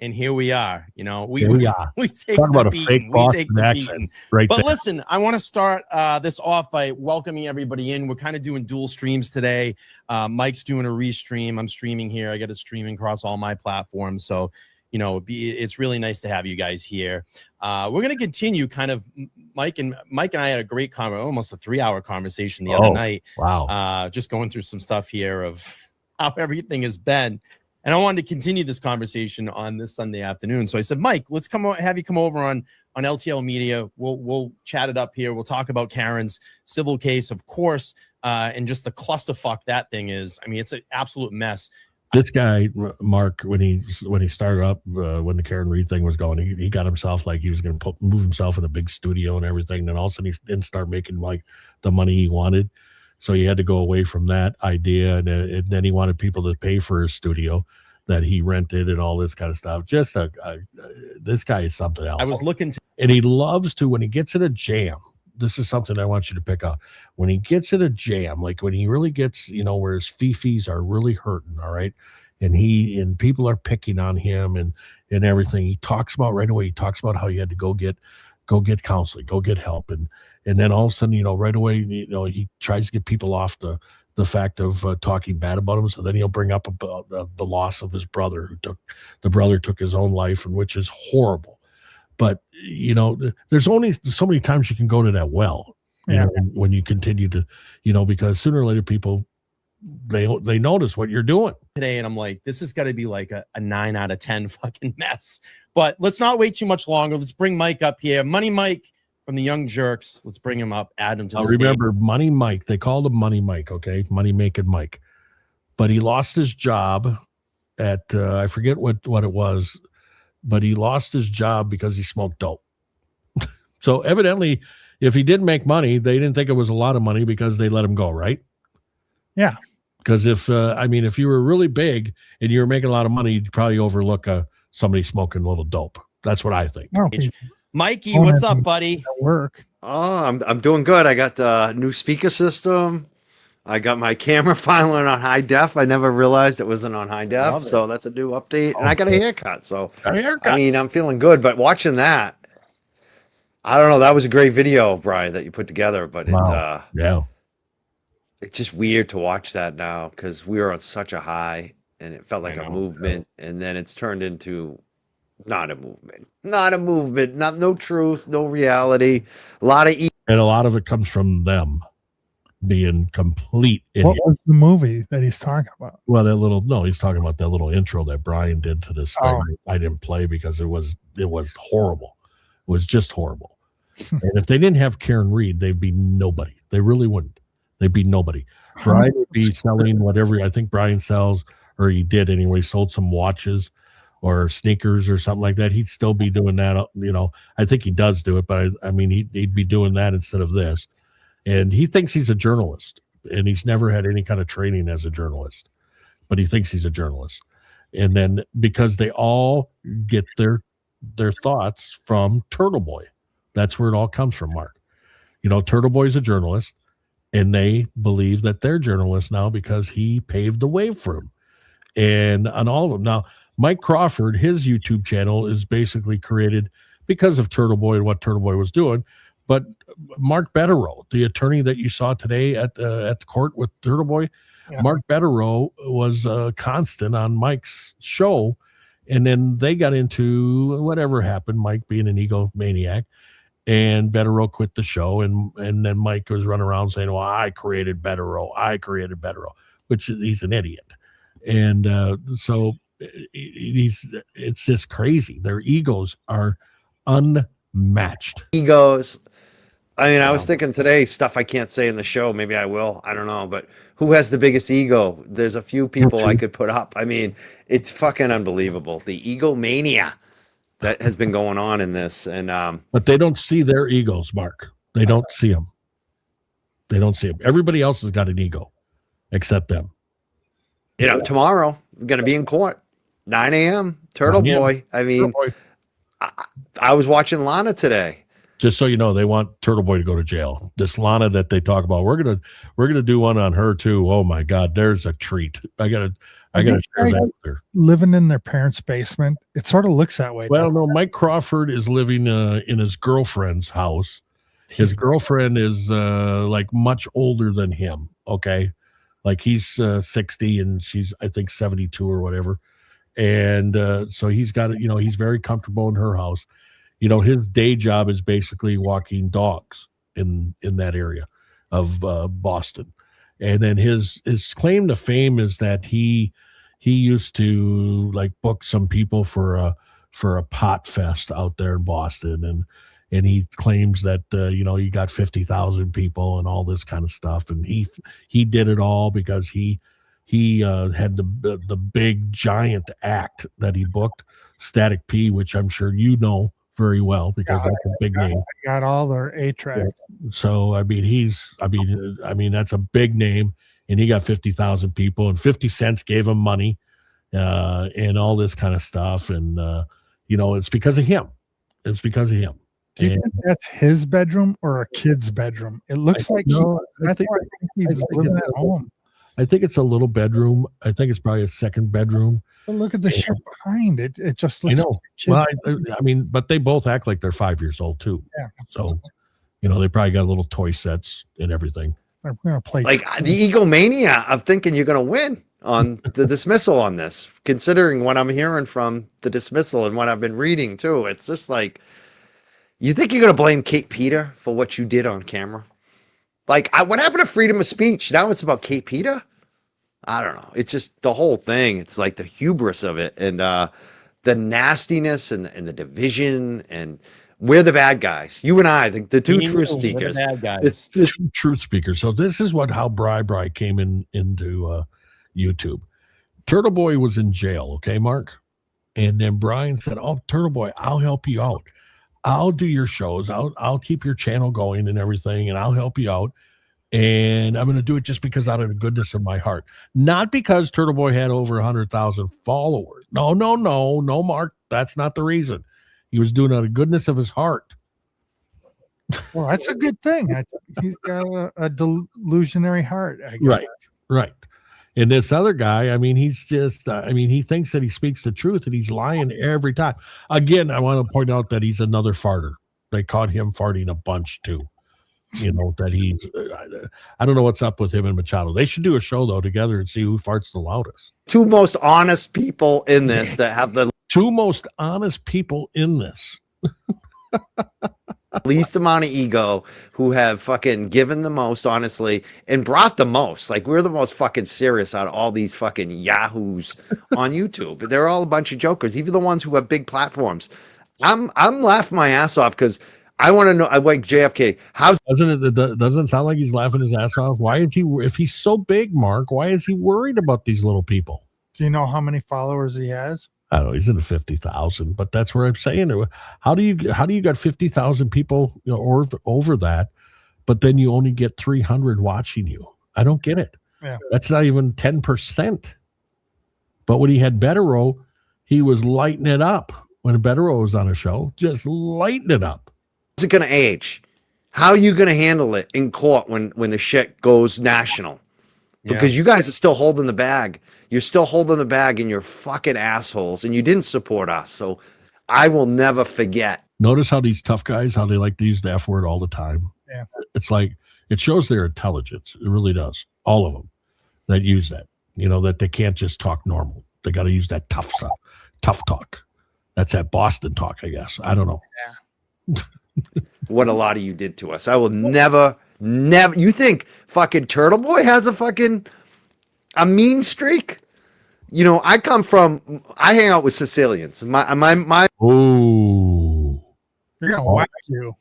Speaker 6: and here we are. You know,
Speaker 2: Here we are.
Speaker 6: we take
Speaker 2: Talk about
Speaker 6: the
Speaker 2: a
Speaker 6: beating.
Speaker 2: fake
Speaker 6: We
Speaker 2: Boston
Speaker 6: take the
Speaker 2: accent
Speaker 6: beating.
Speaker 2: right
Speaker 6: But
Speaker 2: there.
Speaker 6: listen, I want to start this off by welcoming everybody in. We're kind of doing dual streams today. Mike's doing a restream. I'm streaming here. I got it streaming across all my platforms. So, you know, it's really nice to have you guys here. We're going to continue kind of Mike and I had a great conversation, almost a 3-hour conversation the other night.
Speaker 2: Wow.
Speaker 6: Just going through some stuff here of how everything has been. And I wanted to continue this conversation on this Sunday afternoon. So I said, Mike, let's have you come over on LTL Media. We'll chat it up here. We'll talk about Karen's civil case, of course, and just the clusterfuck that thing is. I mean, it's an absolute mess.
Speaker 2: This guy, Mark, when he started up, when the Karen Reed thing was going, he got himself like he was going to move himself in a big studio and everything. And then all of a sudden he didn't start making like the money he wanted. So he had to go away from that idea. And then he wanted people to pay for his studio that he rented and all this kind of stuff. Just this guy is something else.
Speaker 6: I was looking to.
Speaker 2: And he loves to, when he gets in a jam, this is something I want you to pick up. When he gets in a jam, like when he really gets, you know, where his fifis are really hurting, all right, and people are picking on him and everything, he talks about right away. He talks about how he had to go get counseling, go get help, and then all of a sudden, you know, right away, you know, he tries to get people off the fact of talking bad about him. So then he'll bring up about the loss of his brother, who took his own life, and which is horrible. But, you know, there's only so many times you can go to that well, you know, when you continue to, you know, because sooner or later people, they notice what you're doing
Speaker 6: today, and I'm like, this has got to be like a 9 out of 10 fucking mess. But let's not wait too much longer. Let's bring Mike up here. Money Mike from the Young Jerks. Let's bring him up, add him to the
Speaker 2: remember stage. Money Mike, they called him Money Mike, okay? Money Making Mike. But he lost his job at I forget what it was, but he lost his job because he smoked dope. So evidently, if he did make money, they didn't think it was a lot of money because they let him go, right?
Speaker 3: Yeah.
Speaker 2: Because if you were really big and you were making a lot of money, you'd probably overlook somebody smoking a little dope. That's what I think.
Speaker 3: No,
Speaker 6: Mikey, what's up, buddy?
Speaker 3: Work.
Speaker 7: Oh, I'm doing good. I got the new speaker system. I got my camera finally on high def. I never realized it wasn't on high def, so that's a new update. And I got a haircut, so I mean, I'm feeling good. But watching that, I don't know. That was a great video, Brian, that you put together. But it's just weird to watch that now because we were on such a high, and it felt like a movement, and then it's turned into not a movement, no truth, no reality. A lot of
Speaker 2: and a lot of it comes from them being complete idiots.
Speaker 3: What was the movie that he's talking about?
Speaker 2: Well, he's talking about that little intro that Brian did to this thing. I didn't play because it was horrible. It was just horrible. And if they didn't have Karen Reed, they'd be nobody. They really wouldn't. They'd be nobody. Brian would be selling whatever. I think Brian sells, or he did anyway, sold some watches or sneakers or something like that. He'd still be doing that. You know, I think he does do it, but I mean, he'd be doing that instead of this. And he thinks he's a journalist, and he's never had any kind of training as a journalist, but he thinks he's a journalist. And then because they all get their thoughts from Turtle Boy, that's where it all comes from, Mark. You know, Turtle Boy's a journalist, and they believe that they're journalists now because he paved the way for them. And on all of them. Now, Mike Crawford, his YouTube channel is basically created because of Turtle Boy and what Turtle Boy was doing. But Mark Betterow, the attorney that you saw today at the court with Turtle Boy, Mark Betterow was constant on Mike's show. And then they got into whatever happened, Mike being an egomaniac, and Betterow quit the show. And then Mike was running around saying, well, I created Betterow, which he's an idiot. And so it's just crazy. Their egos are unmatched.
Speaker 7: Egos. I mean, I was thinking today stuff I can't say in the show. Maybe I will. I don't know. But who has the biggest ego? There's a few people I could put up. I mean, it's fucking unbelievable. The egomania that has been going on in this. And
Speaker 2: but they don't see their egos, Mark. They don't see them. They don't see them. Everybody else has got an ego except them.
Speaker 7: You know, tomorrow I'm going to be in court, 9 a.m. Turtle Boy. I mean, I was watching Lana today.
Speaker 2: Just so you know, they want Turtle Boy to go to jail. This Lana that they talk about, we're gonna do one on her too. Oh my God, there's a treat. I gotta share that with her.
Speaker 3: Living in their parents' basement, it sort of looks that way.
Speaker 2: Well, no, Mike Crawford is living in his girlfriend's house. His girlfriend is like much older than him. Okay, like he's 60 and she's I think 72 or whatever. And so he's got he's very comfortable in her house. His day job is basically walking dogs in that area of Boston. And then his claim to fame is that he used to like book some people for a pot fest out there in Boston. And he claims that, he got 50,000 people and all this kind of stuff. And he did it all because he had the big giant act that he booked, Static P, which I'm sure you know very well because that's a big name.
Speaker 3: I got all their A-tracks.
Speaker 2: Yeah. So I mean, that's a big name, and he got 50,000 people, and 50 Cent gave him money, and all this kind of stuff, and it's because of him. It's because of him.
Speaker 3: Do you think that's his bedroom or a kid's bedroom? It looks like he's living at home.
Speaker 2: I think it's a little bedroom. I think it's probably a second bedroom.
Speaker 3: But look at the shit behind it. It just looks like
Speaker 2: but they both act like they're 5 years old too.
Speaker 3: Yeah.
Speaker 2: So, they probably got little toy sets and everything.
Speaker 3: They're going to play.
Speaker 7: Like the egomania of thinking you're going to win on the dismissal on this, considering what I'm hearing from the dismissal and what I've been reading too. It's just like, you think you're going to blame Kate Peter for what you did on camera? Like, what happened to freedom of speech? Now it's about Kate Peter? I don't know. It's just the whole thing. It's like the hubris of it and the nastiness and the division. And we're the bad guys. You and I, the two truth speakers.
Speaker 6: Bad guys.
Speaker 2: It's the truth speakers. So this is how Bri came into YouTube. Turtle Boy was in jail, okay, Mark? And then Brian said, "Oh, Turtle Boy, I'll help you out. I'll do your shows. I'll keep your channel going and everything, and I'll help you out. And I'm going to do it just because out of the goodness of my heart. Not because Turtle Boy had over 100,000 followers. No, Mark. That's not the reason. He was doing it out of the goodness of his heart."
Speaker 3: Well, that's a good thing. He's got a delusionary heart. I guess.
Speaker 2: Right. And this other guy, I mean, he's just, he thinks that he speaks the truth and he's lying every time. Again, I want to point out that he's another farter. They caught him farting a bunch too. That he's, I don't know what's up with him and Machado. They should do a show though together and see who farts the loudest.
Speaker 7: Two most honest people in this that have the
Speaker 2: two most honest people in this.
Speaker 7: least amount of ego, who have fucking given the most, honestly, and brought the most. Like, we're the most fucking serious out of all these fucking yahoos on YouTube. They're all a bunch of jokers, even the ones who have big platforms. I'm laughing my ass off because I want to know, like JFK,
Speaker 2: doesn't sound like he's laughing his ass off. Why is he, if he's so big, Mark, why is he worried about these little people?
Speaker 3: Do you know how many followers he has?
Speaker 2: I don't know. He's in the 50,000, but that's where I'm saying, how do you got 50,000 people or over that, but then you only get 300 watching you? I don't get it.
Speaker 3: Yeah.
Speaker 2: That's not even 10%. But when he had Betterow, he was lighting it up. When Betterow was on a show, just lighting it up.
Speaker 7: How's it going to age? How are you going to handle it in court when the shit goes national? Because you guys are still holding the bag. You're still holding the bag, and you're fucking assholes, and you didn't support us. So I will never forget.
Speaker 2: Notice how these tough guys, how they like to use the F word all the time.
Speaker 3: Yeah.
Speaker 2: It's like, it shows their intelligence. It really does. All of them that use that, that they can't just talk normal. They got to use that tough stuff, tough talk. That's that Boston talk, I guess. I don't know.
Speaker 3: Yeah.
Speaker 7: What a lot of you did to us. I will never. You think fucking Turtle Boy has a mean streak? I hang out with Sicilians. My
Speaker 2: Oh,
Speaker 3: You're gonna whack you.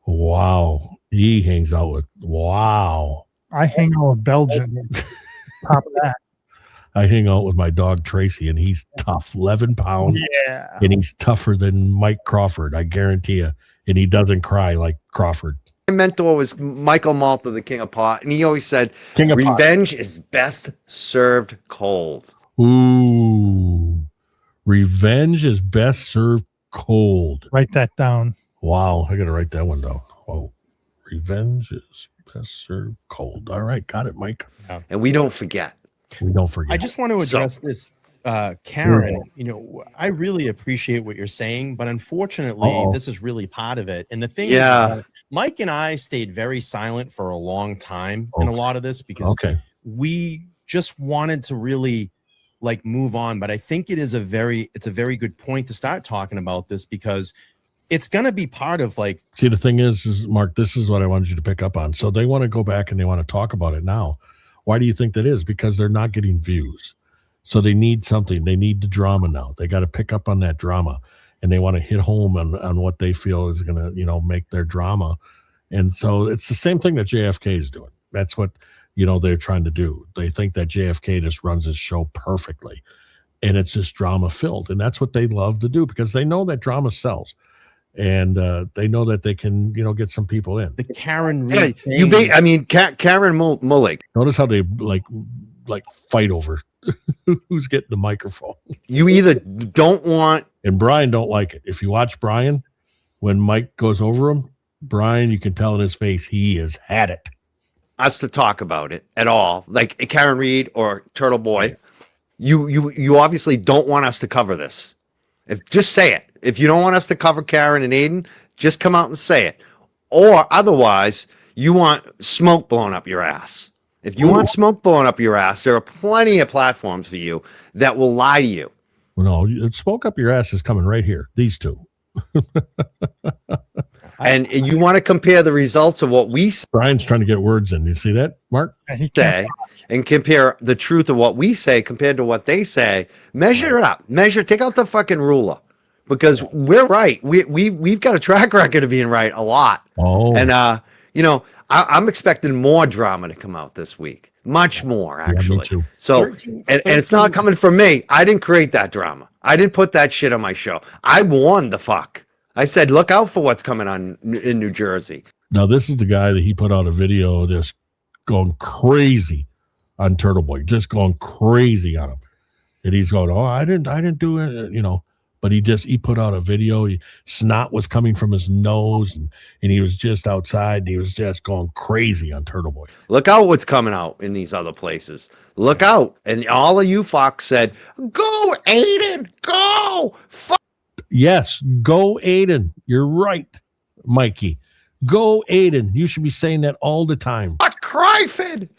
Speaker 2: wow. He hangs out with, wow.
Speaker 3: I hang out with Belgian. Top of that.
Speaker 2: I hang out with my dog Tracy, and he's tough, 11 pounds,
Speaker 3: Yeah.
Speaker 2: and he's tougher than Mike Crawford, I guarantee you. And he doesn't cry like Crawford.
Speaker 7: mentor was Michael Malta, the King of Pot, and he always said,
Speaker 2: King of Pot.
Speaker 7: revenge is best served cold.
Speaker 2: Ooh, revenge is best served cold.
Speaker 3: Write that down.
Speaker 2: Wow, I got to write that one down. Oh, revenge is best served cold. All right, got it, Mike.
Speaker 7: And we don't forget.
Speaker 2: We don't forget.
Speaker 6: I just want to address this, Karen. You know, I really appreciate what you're saying, but unfortunately, this is really part of it. And the thing is, Mike and I stayed very silent for a long time in a lot of this because we just wanted to really like move on. But I think it's a very good point to start talking about this because it's going to be part of like.
Speaker 2: See, the thing is Mark, this is what I wanted you to pick up on. So they want to go back and they want to talk about it now. Why do you think that is? Because they're not getting views. So they need something. They need the drama now. They got to pick up on that drama, and they want to hit home on what they feel is going to, you know, make their drama. And so it's the same thing that JFK is doing. That's what, you know, they're trying to do. They think that JFK just runs his show perfectly, and it's just drama filled. And that's what they love to do because they know that drama sells. And they know that they can, you know, get some people in.
Speaker 6: The Karen
Speaker 7: Reed. Karen Mullick.
Speaker 2: Notice how they like fight over who's getting the microphone.
Speaker 7: You either don't want,
Speaker 2: and Brian don't like it. If you watch Brian, when Mike goes over him, Brian, you can tell in his face he has had it.
Speaker 7: Us to talk about it at all, like Karen Reed or Turtle Boy. You obviously don't want us to cover this. Just say it. If you don't want us to cover Karen and Aiden, just come out and say it. Or otherwise, you want smoke blowing up your ass. If you want smoke blowing up your ass, there are plenty of platforms for you that will lie to you.
Speaker 2: Well, no, smoke up your ass is coming right here. These two.
Speaker 7: And you want to compare the results of what we say.
Speaker 2: Brian's trying to get words in. You see that, Mark?
Speaker 7: Say, and compare the truth of what we say compared to what they say. Measure it up. Take out the fucking ruler. Because we're right. We've got a track record of being right a lot. And you know, I'm expecting more drama to come out this week. Much more, actually.
Speaker 2: Me too.
Speaker 7: So, and it's not coming from me. I didn't create that drama. I didn't put that shit on my show. I warned the fuck. I said, look out for what's coming on in New Jersey.
Speaker 2: Now, this is the guy that he put out a video just going crazy on Turtle Boy, just going crazy on him. And he's going, oh, I didn't do it, you know. But he put out a video. Snot was coming from his nose, and he was just outside, and he was just going crazy on Turtle Boy.
Speaker 7: Look out what's coming out in these other places. Look out. And all of you fucks said, go, Aiden, go.
Speaker 2: Yes, go, Aiden. You're right, Mikey. Go, Aiden. You should be saying that all the time.
Speaker 7: Not cry, Fid.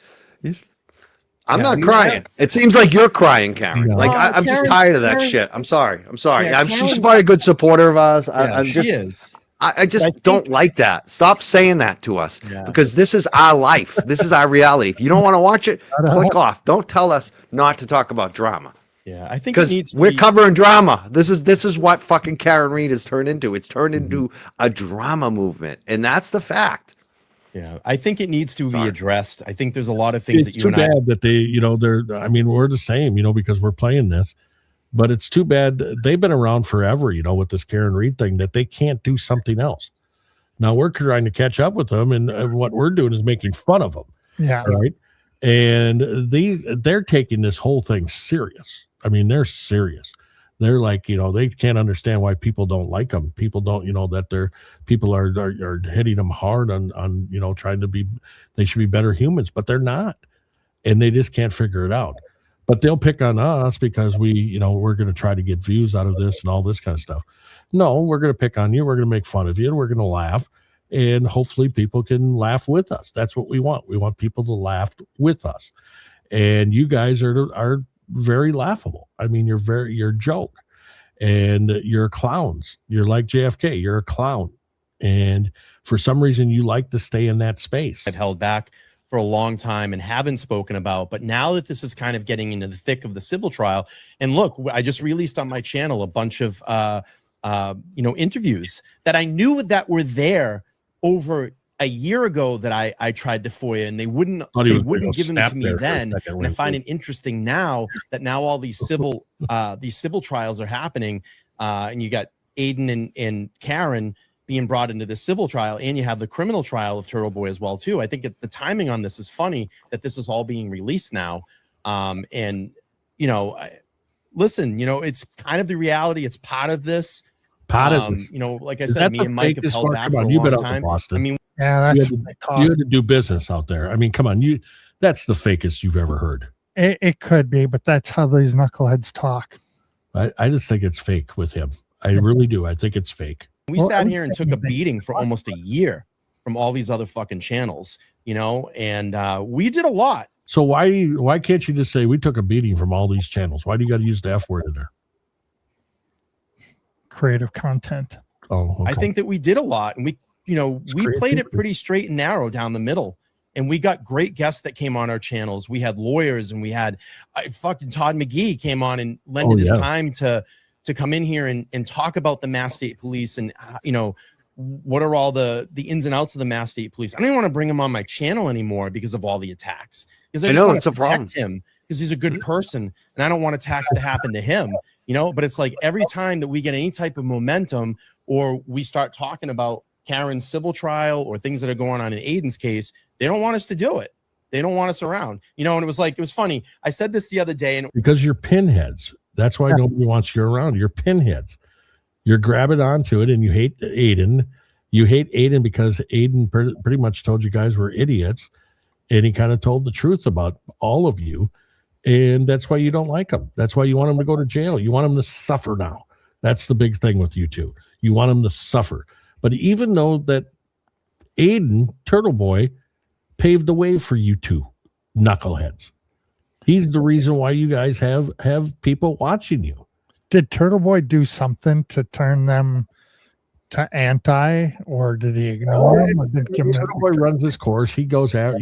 Speaker 7: I'm not crying. It seems like you're crying, Karen.
Speaker 2: No.
Speaker 7: Like I'm just tired of that shit. I'm sorry. Yeah, she's probably a good supporter of us. I just don't like that. Stop saying that to us because this is our life. This is our reality. If you don't want to watch it, click off. Don't tell us not to talk about drama.
Speaker 6: Yeah, I think
Speaker 7: because we're covering drama. This is what fucking Karen Reed has turned into. It's turned into a drama movement, and that's the fact.
Speaker 6: Yeah, I think it needs to be addressed. I think there's a lot of things that you and I.
Speaker 2: It's too bad that they, you know, I mean, we're the same, you know, because we're playing this, but it's too bad they've been around forever, you know, with this Karen Reed thing that they can't do something else. Now we're trying to catch up with them, and what we're doing is making fun of them.
Speaker 3: Yeah.
Speaker 2: Right. And they're taking this whole thing serious. I mean, they're serious. They're like, you know, they can't understand why people don't like them. People don't, you know, that people are hitting them hard on, you know, trying to be, they should be better humans, but they're not. And they just can't figure it out. But they'll pick on us because we're going to try to get views out of this and all this kind of stuff. No, we're going to pick on you. We're going to make fun of you. We're going to laugh. And hopefully people can laugh with us. That's what we want. We want people to laugh with us. And you guys are very laughable. I mean, you're a joke, and you're clowns. You're like JFK. You're a clown, and for some reason, you like to stay in that space.
Speaker 6: I've held back for a long time and haven't spoken about. But now that this is kind of getting into the thick of the civil trial, and look, I just released on my channel a bunch of interviews that I knew that were there over a year ago that I tried to FOIA, and they wouldn't give them to me then. And I find it interesting now that all these civil trials are happening, and you got Aiden and Karen being brought into the civil trial, and you have the criminal trial of Turtle Boy as well too. I think the timing on this is funny that this is all being released now. And listen, it's kind of the reality. It's part of this. Like I said, me and Mike have held back for a long time. I mean,
Speaker 3: yeah,
Speaker 2: you had to do business out there. I mean, come on, that's the fakest you've ever heard.
Speaker 3: It could be, but that's how these knuckleheads talk.
Speaker 2: I just think it's fake with him. I really do. I think it's fake.
Speaker 6: We sat here and took a beating for almost a year from all these other fucking channels, and we did a lot.
Speaker 2: So why can't you just say we took a beating from all these channels? Why do you got to use the F word in there?
Speaker 3: Creative content.
Speaker 2: Oh, okay.
Speaker 6: I think that we did a lot, and we played it pretty straight and narrow down the middle. And we got great guests that came on our channels. We had lawyers, and we had fucking Todd McGee came on and lended his time to come in here and talk about the Mass State Police and what are all the ins and outs of the Mass State Police. I don't even want to bring him on my channel anymore because of all the attacks. Because I know it's a problem. Him because he's a good person, and I don't want attacks to happen to him. But it's like every time that we get any type of momentum or we start talking about Karen's civil trial or things that are going on in Aiden's case, they don't want us to do it. They don't want us around, and it was funny. I said this the other day, and
Speaker 2: because you're pinheads. That's why nobody wants you around. You're pinheads. You're grabbing onto it, and you hate Aiden. You hate Aiden because Aiden pretty much told you guys we're idiots, and he kind of told the truth about all of you, and that's why you don't like him. That's why you want him to go to jail. You want him to suffer now. That's the big thing with you two. You want him to suffer. But even though that Aiden, Turtle Boy, paved the way for you two knuckleheads. He's the reason why you guys have people watching you.
Speaker 3: Did Turtle Boy do something to turn them to anti, or did he ignore him? Or did
Speaker 2: Turtle Boy runs his course. He goes out,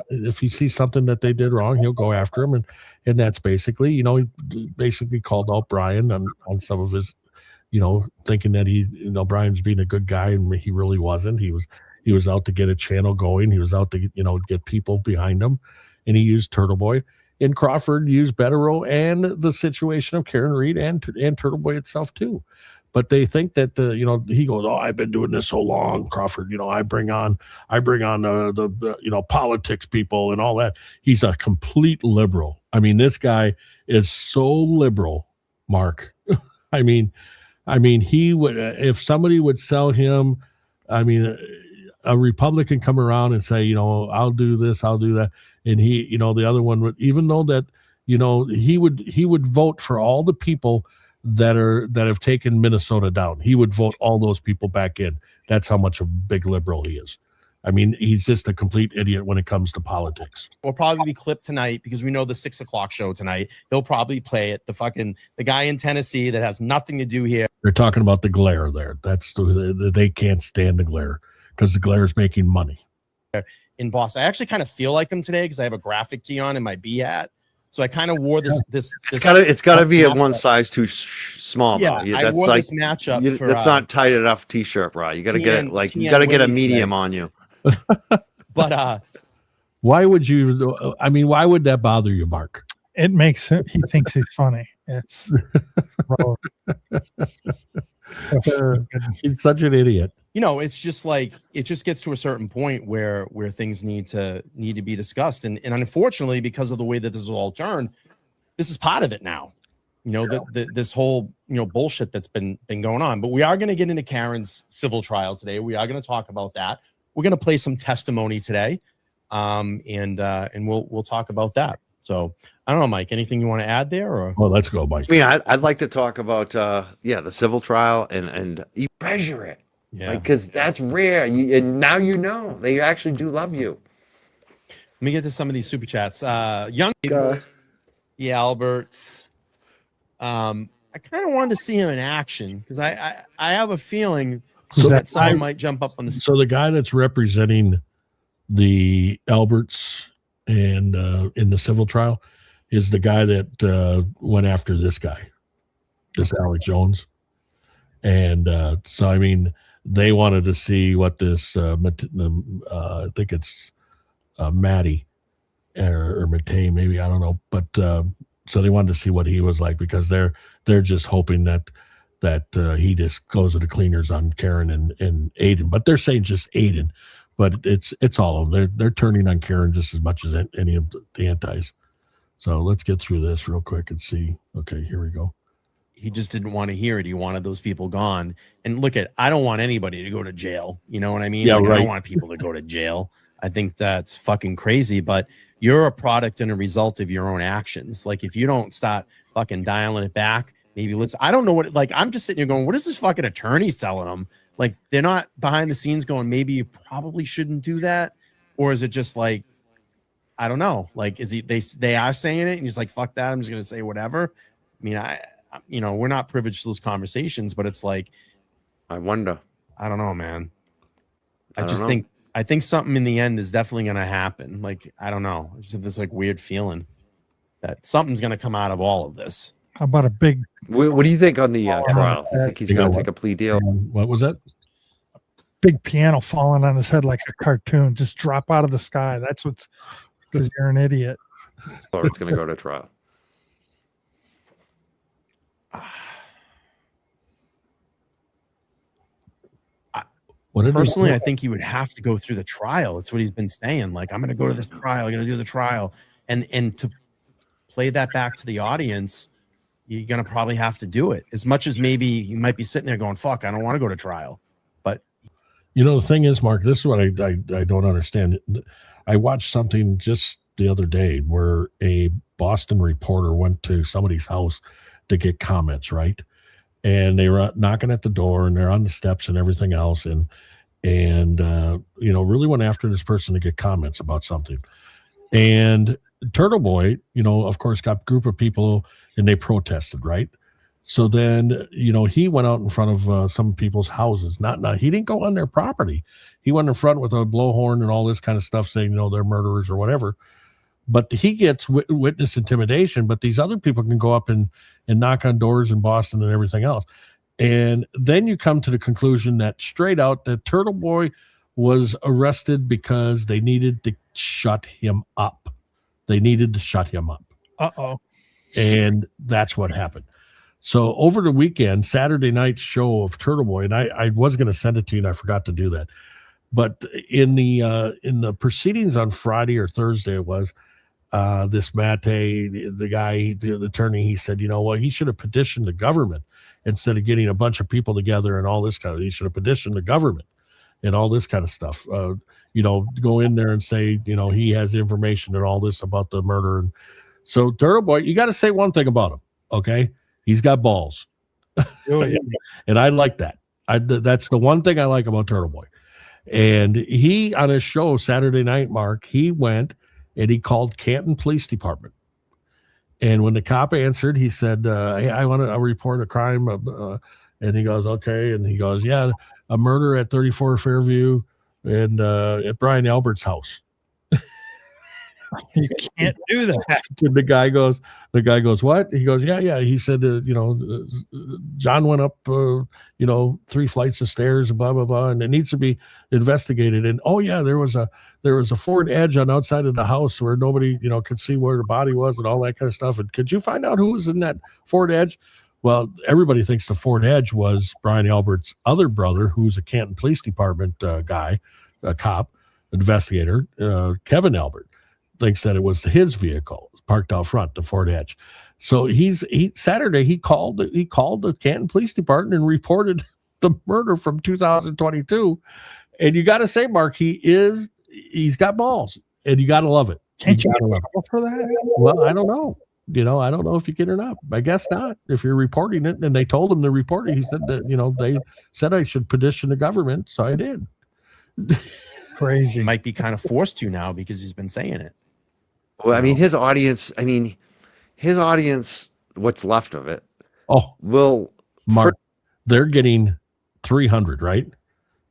Speaker 2: if he sees something that they did wrong, he'll go after him. And that's basically, he basically called out Brian on some of his, thinking that Brian's being a good guy, and he really wasn't. He was out to get a channel going. He was out to, get people behind him, and he used Turtle Boy. And Crawford used Betero and the situation of Karen Reed and Turtle Boy itself too. But they think that he goes, oh, I've been doing this so long, Crawford. I bring on the politics people and all that. He's a complete liberal. I mean, this guy is so liberal, Mark. I mean, he would if somebody would sell him. I mean, a Republican come around and say, I'll do this, I'll do that. And he, the other one would, even though that, he would vote for all the people that have taken Minnesota down. He would vote all those people back in. That's how much of a big liberal he is. I mean, he's just a complete idiot when it comes to politics.
Speaker 6: We'll probably be clipped tonight because we know the 6 o'clock show tonight. He'll probably play it. The guy in Tennessee that has nothing to do here.
Speaker 2: They're talking about the glare there. They can't stand the glare because the glare is making money.
Speaker 6: In Boston, I actually kind of feel like him today because I have a graphic tee on in my B hat. So I kind of wore this.
Speaker 7: It's got to be a one size too small.
Speaker 6: Yeah,
Speaker 7: bro.
Speaker 6: I wore this matchup.
Speaker 7: That's not tight enough t-shirt, bro. You got to get it you got to get a medium on you.
Speaker 6: But
Speaker 2: why would you? I mean, why would that bother you, Mark?
Speaker 3: It makes it. He thinks he's funny. It's
Speaker 2: he's such an idiot.
Speaker 6: It's just like it just gets to a certain point where things need to be discussed, and unfortunately, because of the way that this is all turned, this is part of it now. This whole bullshit that's been going on. But we are going to get into Karen's civil trial today. We are going to talk about that. We're going to play some testimony today, and we'll talk about that. So I don't know, Mike, anything you want to add there? Or
Speaker 2: well, let's go, Mike.
Speaker 7: Yeah, I'd like to talk about the civil trial and you treasure it. Yeah, because that's rare. And now they actually do love you.
Speaker 6: Let me get to some of these super chats. Young Alberts. I kind of wanted to see him in action because I have a feeling that someone might jump up on the.
Speaker 2: So the guy that's representing the Alberts and in the civil trial is the guy that went after this guy, this Alex Jones. And so, I mean, they wanted to see what this, I think it's Matty or Matei, maybe, I don't know. But so they wanted to see what he was like, because they're just hoping that he just goes to the cleaners on Karen and Aiden. But they're saying just Aiden. But it's all of them. They're turning on Karen just as much as any of the antis. So let's get through this real quick and see. Okay, here we go.
Speaker 6: He just didn't want to hear it. He wanted those people gone. And look I don't want anybody to go to jail. You know what I mean?
Speaker 2: Yeah,
Speaker 6: like,
Speaker 2: right.
Speaker 6: I don't want people to go to jail. I think that's fucking crazy, but you're a product and a result of your own actions. Like, if you don't start fucking dialing it back, maybe I don't know what, like, I'm just sitting here going, what is this fucking attorney's telling them? Like, they're not behind the scenes going, maybe you probably shouldn't do that. Or is it just like, I don't know. Like, is they are saying it and he's like, fuck that, I'm just going to say whatever. I mean, we're not privileged to those conversations, but it's like,
Speaker 7: I wonder.
Speaker 6: I don't know, man. I think something in the end is definitely going to happen. Like, I don't know. I just have this like weird feeling that something's going to come out of all of this.
Speaker 3: How about a big
Speaker 7: What do you think on the trial? Do you think he's going to take a plea deal?
Speaker 2: What was that?
Speaker 3: big piano falling on his head like a cartoon, just drop out of the sky? That's what's, because you're an idiot.
Speaker 7: Or it's going to go to trial.
Speaker 6: Personally, I think he would have to go through the trial. It's what he's been saying. Like, I'm going to go to this trial. I'm going to do the trial. And to play that back to the audience, you're going to probably have to do it. As much as maybe you might be sitting there going, fuck, I don't want to go to trial. But,
Speaker 2: you know, the thing is, Mark, this is what I don't understand. I watched something just the other day where a Boston reporter went to somebody's house to get comments, right? And they were knocking at the door and they're on the steps and everything else. And you know, really went after this person to get comments about something. And Turtle Boy, you know, of course, got a group of people and they protested, right? So then, you know, he went out in front of some people's houses. He didn't go on their property. He went in front with a blowhorn and all this kind of stuff saying, you know, they're murderers or whatever. But he gets witness intimidation, but these other people can go up and knock on doors in Boston and everything else. And then you come to the conclusion that straight out that Turtle Boy was arrested because they needed to shut him up. They needed to shut him up.
Speaker 3: Uh-oh.
Speaker 2: And that's what happened. So over the weekend, Saturday night's show of Turtle Boy, and I was going to send it to you and I forgot to do that. But in the proceedings on Friday or Thursday, it was, this Mate, the guy, the attorney, he said, you know what, he should have petitioned the government instead of getting a bunch of people together and all this kind of, he should have petitioned the government and all this kind of stuff. You know, go in there and say, you know, he has information and all this about the murder. And so Turtle Boy, you got to say one thing about him. Okay. He's got balls.
Speaker 3: Oh, yeah.
Speaker 2: And I like that. That's the one thing I like about Turtle Boy. And he, on his show Saturday night, Mark, he went and he called Canton Police Department. And when the cop answered, he said, hey, I want to report a crime. And he goes, okay. And he goes, yeah, a murder at 34 Fairview and at Brian Albert's house.
Speaker 3: You can't do that.
Speaker 2: And the guy goes, what? He goes, yeah. He said, you know, John went up, you know, 3 flights of stairs, blah, blah, blah. And it needs to be investigated. And, oh yeah, there was a Ford Edge on outside of the house where nobody, you know, could see where the body was and all that kind of stuff. And could you find out who was in that Ford Edge? Well, everybody thinks the Ford Edge was Brian Albert's other brother, who's a Canton Police Department guy, a cop, investigator, Kevin Albert. Thinks that it was his vehicle parked out front, the Ford Edge. So Saturday he called the Canton Police Department and reported the murder from 2022. And you got to say, Mark, he's got balls, and you got to love it.
Speaker 3: Can't you get in trouble for that?
Speaker 2: Well, I don't know. You know, I don't know if you get or not. I guess not. If you're reporting it, and they told him to report it, he said that, you know, they said I should petition the government, so I did.
Speaker 3: Crazy.
Speaker 6: might be kind of forced to now because he's been saying it.
Speaker 7: Well, I mean, his audience, what's left of it,
Speaker 2: Oh,
Speaker 7: will,
Speaker 2: Mark, they're getting 300, right?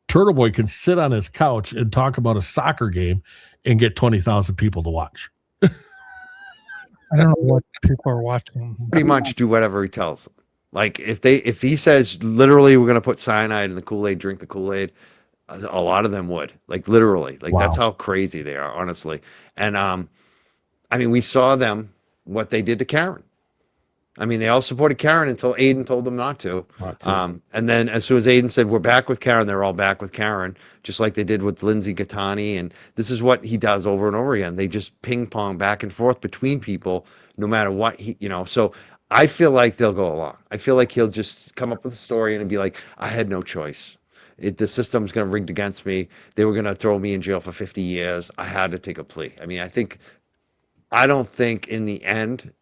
Speaker 2: Turtle Boy can sit on his couch and talk about a soccer game and get 20,000 people to watch.
Speaker 3: I don't know what people are watching.
Speaker 7: Pretty much do whatever he tells them. Like if he says literally we're gonna put cyanide in the Kool-Aid, drink the Kool-Aid, a lot of them would. Like literally. Like that's how crazy they are, honestly. And I mean, we saw them what they did to Karen. I mean, they all supported Karen until Aiden told them not to. And then as soon as Aiden said, we're back with Karen, they're all back with Karen, just like they did with Lindsay Gattani. And this is what he does over and over again. They just ping pong back and forth between people, no matter what so I feel like they'll go along. I feel like he'll just come up with a story and be like, I had no choice. The system's going to rigged against me. They were going to throw me in jail for 50 years. I had to take a plea. I mean, I don't think in the end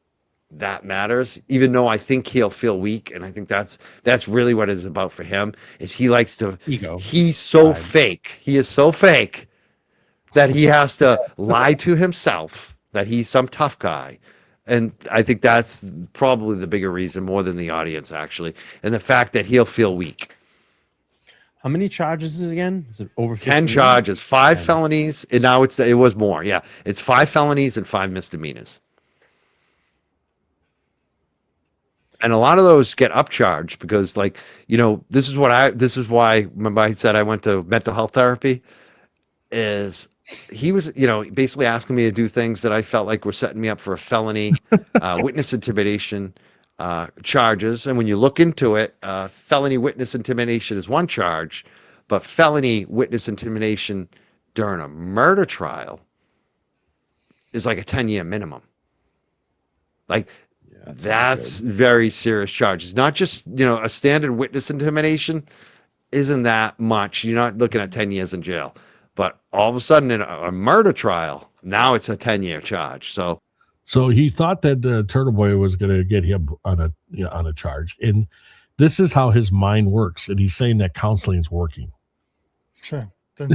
Speaker 7: that matters, even though I think he'll feel weak. And I think that's really what it's about for him, is he likes to
Speaker 6: ego.
Speaker 7: He's so fake. He is so fake that he has to lie to himself that he's some tough guy. And I think that's probably the bigger reason, more than the audience, actually. And the fact that he'll feel weak.
Speaker 6: How many charges is it again? Is it over
Speaker 7: 10 charges, 5 felonies, and now it was more. Yeah, it's 5 felonies and 5 misdemeanors. And a lot of those get upcharged because, like, this is why, remember I said I went to mental health therapy, is he was, basically asking me to do things that I felt like were setting me up for a felony, witness intimidation charges. And when you look into it, felony witness intimidation is one charge, but felony witness intimidation during a murder trial is like a 10-year minimum. Like, that's very serious charges. Not just, a standard witness intimidation isn't that much. You're not looking at 10 years in jail. But all of a sudden in a murder trial, now it's a 10-year charge. So
Speaker 2: he thought that Turtle Boy was going to get him on a charge. And this is how his mind works. And he's saying that counseling is working.
Speaker 3: Sure.
Speaker 2: And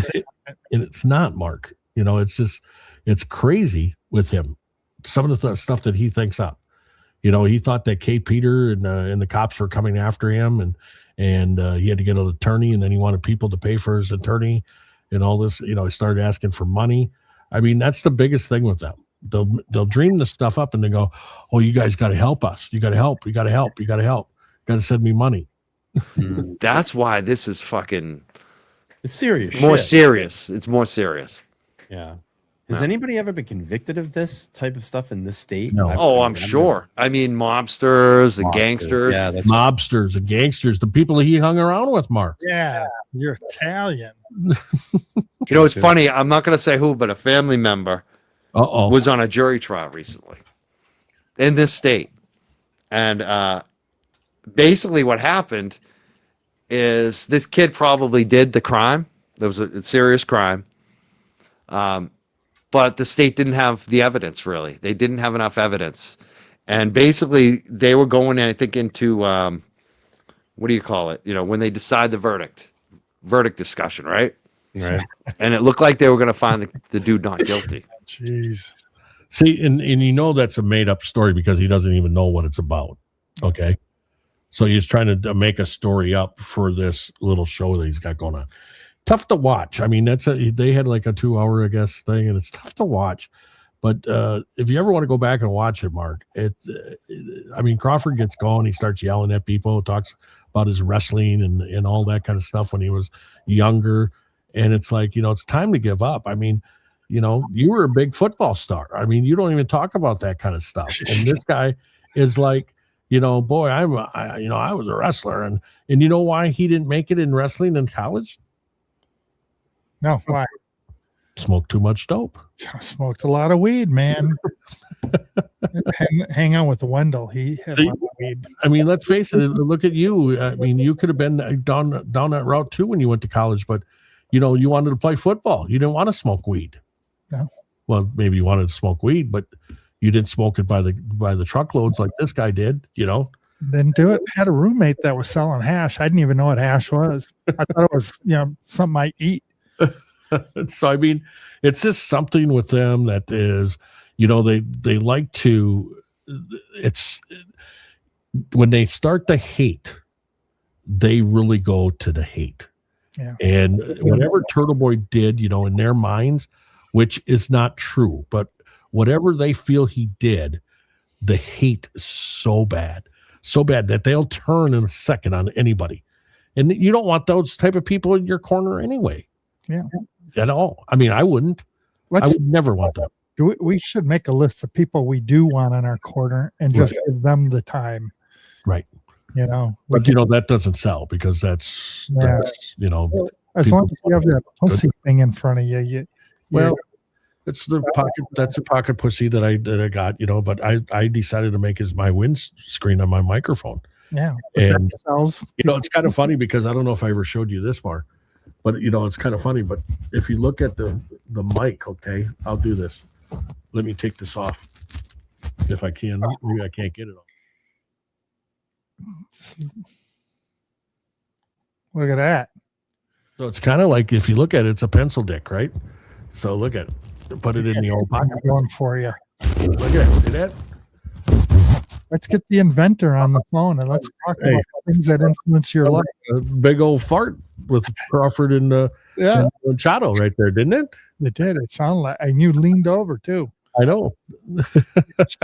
Speaker 2: it's not, Mark. It's crazy with him. Some of the stuff that he thinks up. He thought that Kate Peter and the cops were coming after him, and he had to get an attorney, and then he wanted people to pay for his attorney and all this. He started asking for money. I mean, that's the biggest thing with them. They'll dream this stuff up and they go, "Oh, you guys got to help us. You got to help. You got to help. You got to help. Got to send me money."
Speaker 7: That's why this is fucking.
Speaker 6: It's serious.
Speaker 7: More serious. It's more serious.
Speaker 6: Yeah. Has anybody ever been convicted of this type of stuff in this state?
Speaker 2: No.
Speaker 7: I'm sure. I mean, mobsters and gangsters.
Speaker 6: Yeah, that's
Speaker 2: mobsters and gangsters, the people he hung around with, Mark.
Speaker 3: Yeah, you're Italian.
Speaker 7: It's funny. I'm not going to say who, but a family member was on a jury trial recently in this state. And basically what happened is this kid probably did the crime. There was a serious crime. But the state didn't have the evidence, really. They didn't have enough evidence. And basically, they were going, I think, into, what do you call it? When they decide the verdict discussion, right?
Speaker 6: right.
Speaker 7: And it looked like they were going to find the dude not guilty.
Speaker 3: Jeez.
Speaker 2: See, and that's a made-up story because he doesn't even know what it's about, okay? So he's trying to make a story up for this little show that he's got going on. Tough to watch. I mean, they had like a 2-hour, I guess, thing, and it's tough to watch. But if you ever want to go back and watch it, Mark, Crawford gets going. He starts yelling at people, talks about his wrestling and all that kind of stuff when he was younger. And it's like, it's time to give up. I mean, you were a big football star. I mean, you don't even talk about that kind of stuff. And this guy is like, boy, I was a wrestler. And you know why he didn't make it in wrestling in college?
Speaker 3: No, why?
Speaker 2: Smoked too much dope.
Speaker 3: Smoked a lot of weed, man. hang on with Wendell. He had a lot of weed.
Speaker 2: I mean, let's face it. Look at you. I mean, you could have been down that route too when you went to college, but you wanted to play football. You didn't want to smoke weed.
Speaker 3: No.
Speaker 2: Well, maybe you wanted to smoke weed, but you didn't smoke it by the truckloads like this guy did.
Speaker 3: Didn't do it. Had a roommate that was selling hash. I didn't even know what hash was. I thought it was something I eat.
Speaker 2: So I mean, it's just something with them that is, they like to. It's when they start the hate, they really go to the hate.
Speaker 3: Yeah.
Speaker 2: And whatever Turtle Boy did, in their minds, which is not true, but whatever they feel he did, the hate is so bad that they'll turn in a second on anybody. And you don't want those type of people in your corner anyway.
Speaker 3: Yeah.
Speaker 2: At all. I mean, I wouldn't. I would never want that.
Speaker 3: We should make a list of people we do want in our corner and just give them the time.
Speaker 2: Right.
Speaker 3: But
Speaker 2: that doesn't sell because that's
Speaker 3: as long as you have that pussy thing in front of you,
Speaker 2: it's the pocket. That's a pocket pussy that I got. But I decided to make as my windscreen on my microphone.
Speaker 3: Yeah,
Speaker 2: and sells. It's kind of funny because I don't know if I ever showed you this, Mark, but it's kind of funny. But if you look at the mic, okay, I'll do this. Let me take this off if I can. Maybe I can't get it off.
Speaker 3: Look at that.
Speaker 2: So it's kind of like, if you look at it, it's a pencil dick, right? So look at it. Put it in the old pocket.
Speaker 3: Going for you.
Speaker 2: Look at it. See that?
Speaker 3: Let's get the inventor on the phone and let's talk about things that influence your life.
Speaker 2: A big old fart with Crawford and Chato right there, didn't it?
Speaker 3: It did. It sounded like, and you leaned over too.
Speaker 2: I know. I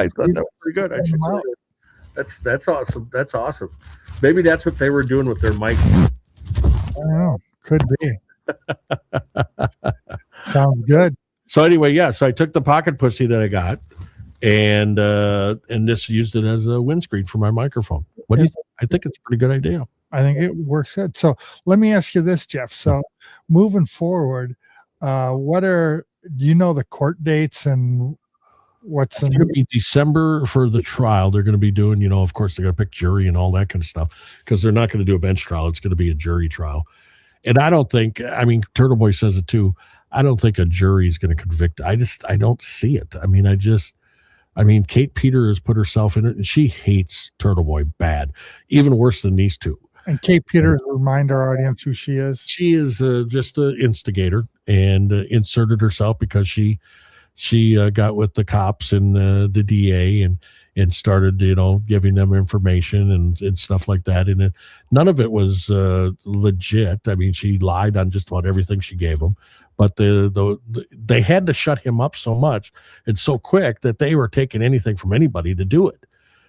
Speaker 2: thought that was pretty good. That's awesome. That's awesome. Maybe that's what they were doing with their mic.
Speaker 3: I don't know. Could be. Sounds good.
Speaker 2: So anyway, so I took the pocket pussy that I got and this used it as a windscreen for my microphone. What do you think? I think it's a pretty good idea.
Speaker 3: I think it works good. So let me ask you this, Jeff. So moving forward, do you know the court dates and what's
Speaker 2: going to be December for the trial? They're going to be doing, of course, they're going to pick jury and all that kind of stuff because they're not going to do a bench trial. It's going to be a jury trial. And I don't think, Turtle Boy says it too. I don't think a jury is going to convict. I don't see it. Kate Peter has put herself in it and she hates Turtle Boy bad, even worse than these two.
Speaker 3: And Kate Peters, remind our audience who she is.
Speaker 2: She is just an instigator and inserted herself because she got with the cops and the DA and started, giving them information and stuff like that. And none of it was legit. She lied on just about everything she gave them. But they had to shut him up so much and so quick that they were taking anything from anybody to do it.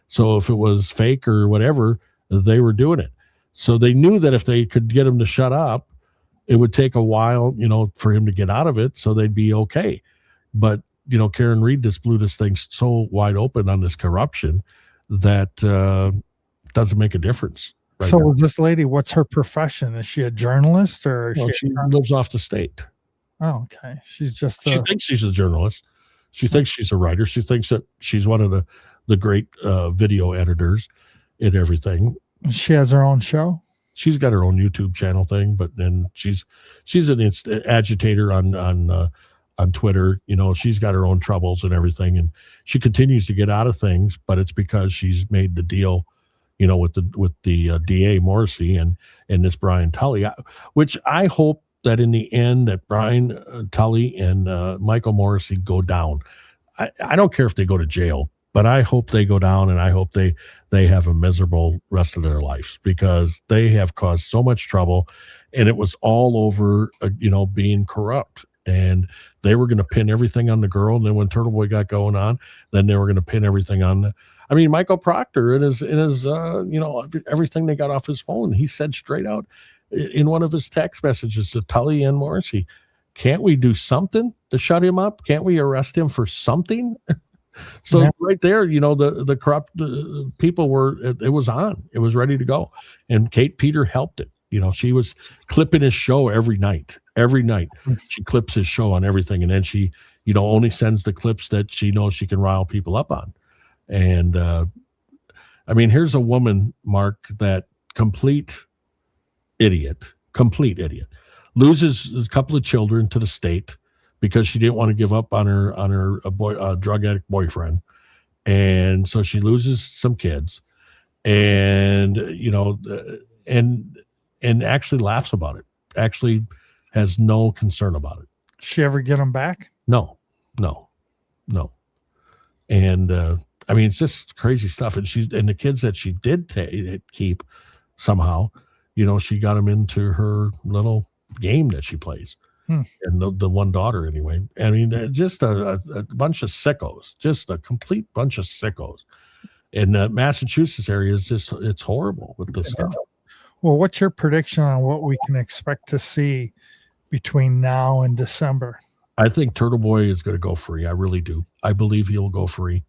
Speaker 2: So if it was fake or whatever, they were doing it. So they knew that if they could get him to shut up, it would take a while, for him to get out of it. So they'd be okay. But, Karen Reed just blew this thing so wide open on this corruption that doesn't make a difference.
Speaker 3: Right so now. This lady, what's her profession? Is she a journalist or
Speaker 2: she lives off the state?
Speaker 3: Oh, okay. She's just
Speaker 2: she thinks she's a journalist. She thinks she's a writer. She thinks that she's one of the great video editors and everything.
Speaker 3: She has her own show.
Speaker 2: She's got her own YouTube channel thing, but then she's an agitator on Twitter. She's got her own troubles and everything, and she continues to get out of things. But it's because she's made the deal, with the DA Morrissey and this Brian Tully, which I hope that in the end that Brian Tully and Michael Morrissey go down. I don't care if they go to jail, but I hope they go down, and I hope they have a miserable rest of their lives because they have caused so much trouble, and it was all over, being corrupt. And they were going to pin everything on the girl. And then when Turtle Boy got going on, then they were going to pin everything on Michael Proctor in his everything they got off his phone. He said straight out in one of his text messages to Tully and Morrissey, can't we do something to shut him up? Can't we arrest him for something? So right there, the corrupt people it was on. It was ready to go. And Kate Peter helped it. She was clipping his show every night. Every night she clips his show on everything. And then she, only sends the clips that she knows she can rile people up on. And here's a woman, Mark, that complete idiot, loses a couple of children to the state because she didn't want to give up on her drug addict boyfriend. And so she loses some kids and actually laughs about it, actually has no concern about it.
Speaker 3: She ever get them back?
Speaker 2: No. And it's just crazy stuff. And the kids that she did keep somehow, she got them into her little game that she plays.
Speaker 3: Hmm.
Speaker 2: And the one daughter anyway. I mean, just a bunch of sickos, just a complete bunch of sickos. And the Massachusetts area is just, it's horrible with this stuff.
Speaker 3: Well, what's your prediction on what we can expect to see between now and December?
Speaker 2: I think Turtle Boy is going to go free. I really do. I believe he'll go free.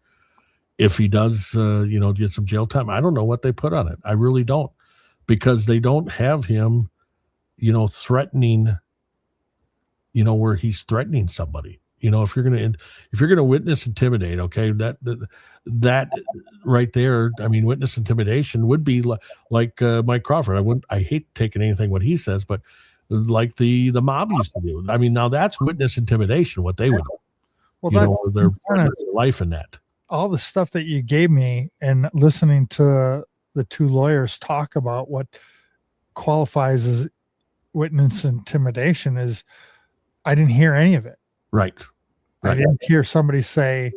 Speaker 2: If he does, get some jail time, I don't know what they put on it. I really don't, because they don't have him, threatening, where he's threatening somebody. If you're gonna witness intimidate, okay, that right there, I mean, witness intimidation would be like Mike Crawford. I hate taking anything what he says, but like the mob used to do. I mean, now that's witness intimidation. What they would do.
Speaker 3: Well,
Speaker 2: their life in that.
Speaker 3: All the stuff that you gave me and listening to the two lawyers talk about what qualifies as witness intimidation is, I didn't hear any of it.
Speaker 2: Right.
Speaker 3: I didn't hear somebody say,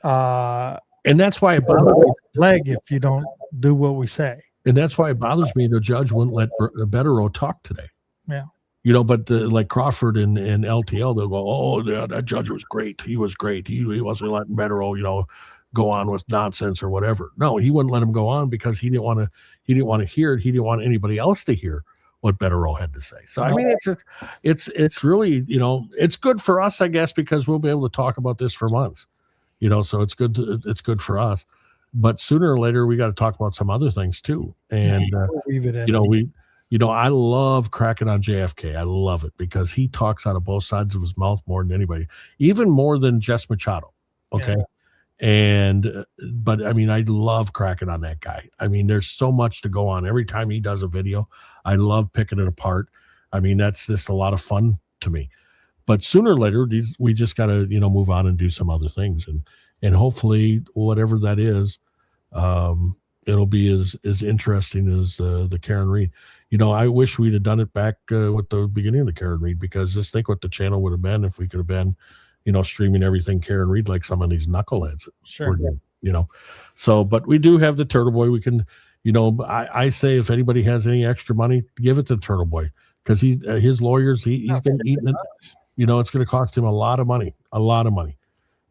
Speaker 2: and that's why it bothers me.
Speaker 3: Leg if you don't do what we say.
Speaker 2: And that's why it bothers me the judge wouldn't let Betterow talk today.
Speaker 3: Yeah.
Speaker 2: But like Crawford and LTL, they'll go, oh, yeah, that judge was great. He was great. He wasn't letting Betterow, go on with nonsense or whatever. No, he wouldn't let him go on because he didn't want to hear it. He didn't want anybody else to hear what Betterow had to say. So, I mean, it's really, it's good for us, I guess, because we'll be able to talk about this for months, so it's good for us. But sooner or later, we got to talk about some other things too. And, I love cracking on JFK. I love it because he talks out of both sides of his mouth more than anybody, even more than Jess Machado. Okay. Yeah. But I mean, I love cracking on that guy. I mean, there's so much to go on. Every time he does a video, I love picking it apart. I mean, that's just a lot of fun to me. But sooner or later, we just got to, move on and do some other things. And hopefully whatever that is, it'll be as interesting as the Karen Reed. I wish we'd have done it back with the beginning of the Karen Reed, because just think what the channel would have been if we could have been, streaming everything Karen Reed like some of these knuckleheads.
Speaker 3: Sure.
Speaker 2: So, but we do have the Turtle Boy. We can, I say if anybody has any extra money, give it to the Turtle Boy, because his lawyers, he's going to eat it. It's going to cost him a lot of money.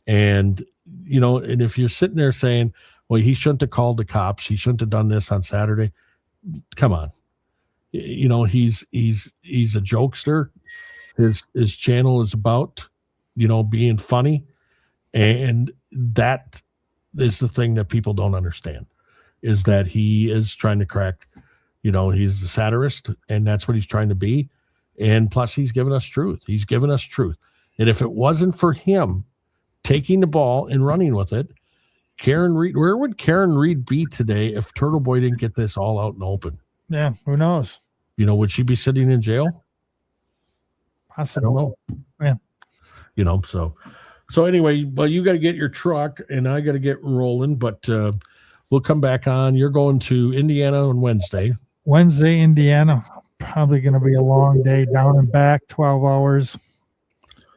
Speaker 2: And, and if you're sitting there saying, well, he shouldn't have called the cops, he shouldn't have done this on Saturday. Come on. He's a jokester. His channel is about, being funny. And that is the thing that people don't understand, is that he is trying to crack, he's a satirist, and that's what he's trying to be. And plus he's given us truth. And if it wasn't for him taking the ball and running with it, Karen Reed, where would Karen Reed be today if Turtle Boy didn't get this all out and open?
Speaker 3: Yeah, who knows?
Speaker 2: Would she be sitting in jail?
Speaker 3: Possibly.
Speaker 2: I don't know. Yeah. So anyway, but you got to get your truck and I got to get rolling, but we'll come back on. You're going to Indiana on Wednesday.
Speaker 3: Indiana, probably going to be a long day down and back, 12 hours.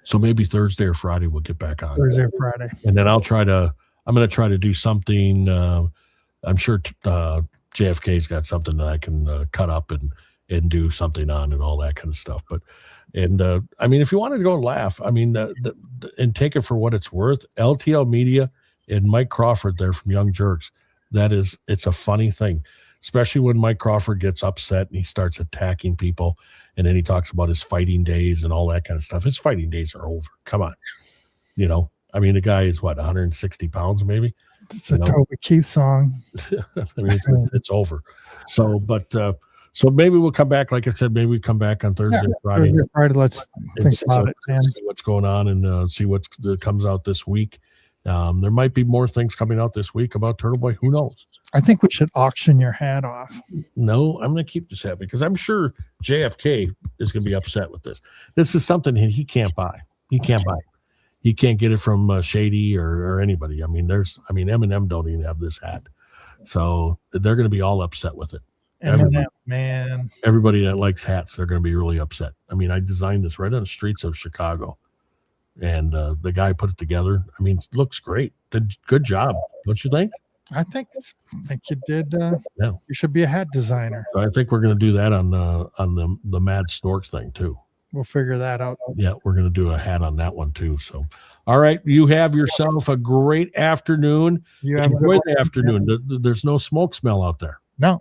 Speaker 2: So maybe Thursday or Friday we'll get back on.
Speaker 3: Thursday or Friday. And
Speaker 2: then I'm going to try to do something. I'm sure JFK's got something that I can cut up and do something on and all that kind of stuff. But, I mean, if you wanted to go and laugh, I mean, and take it for what it's worth, LTL Media and Mike Crawford there from Young Jerks, it's a funny thing, especially when Mike Crawford gets upset and he starts attacking people. And then he talks about his fighting days and all that kind of stuff. His fighting days are over. Come on. I mean, the guy is 160 pounds, maybe.
Speaker 3: It's a Toby Keith song.
Speaker 2: I mean, it's over. So, so maybe we'll come back. Like I said, maybe we come back on Thursday, Friday.
Speaker 3: Let's think about it, man.
Speaker 2: See what's going on and see what comes out this week. There might be more things coming out this week about Turtle Boy. Who knows?
Speaker 3: I think we should auction your hat off.
Speaker 2: No, I'm going to keep this hat because I'm sure JFK is going to be upset with this. This is something he can't buy. He can't buy. He can't get it from Shady or anybody. I mean, Eminem don't even have this hat. So they're going to be all upset with it.
Speaker 3: Eminem, man.
Speaker 2: Everybody that likes hats, they're going to be really upset. I mean, I designed this right on the streets of Chicago. And the guy put it together. I mean, it looks great. Good job. Don't you think?
Speaker 3: I think you did.
Speaker 2: Yeah.
Speaker 3: You should be a hat designer.
Speaker 2: So I think we're going to do that on the Madstork thing too.
Speaker 3: We'll figure that out.
Speaker 2: Yeah, we're going to do a hat on that one too. So, all right, you have yourself a great afternoon.
Speaker 3: You have a
Speaker 2: Enjoy
Speaker 3: good
Speaker 2: the afternoon. There's no smoke smell out there.
Speaker 3: No,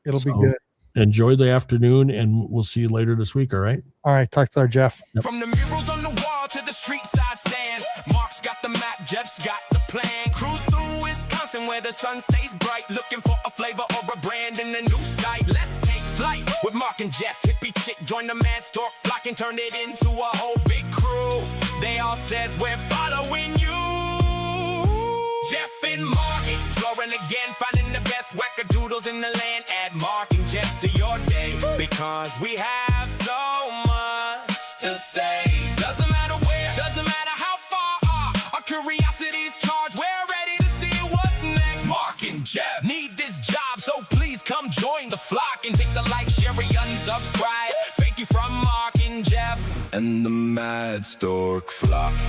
Speaker 3: it'll be good.
Speaker 2: Enjoy the afternoon, and we'll see you later this week. All right.
Speaker 3: All right, talk to our Jeff.
Speaker 1: From the murals on the wall to the street side stand, Mark's got the map, Jeff's got the plan. Cruise through Wisconsin where the sun stays bright, looking for a flavor or a brand in a new site. Let's take flight with Mark and Jeff. Hippie chick join the Madstork flock and turn it into a whole big crew. They all says we're following you. Jeff and Mark exploring again, finding the best wackadoodles in the land. Add Mark and Jeff to your day, because we have so much to say. Doesn't matter where, doesn't matter how far, our curiosity's charged. We're ready to see what's next. Mark and Jeff need this job, so please come join the flock and hit the like, share, and unsubscribe. Thank you from Mark and Jeff and the Madstork flock.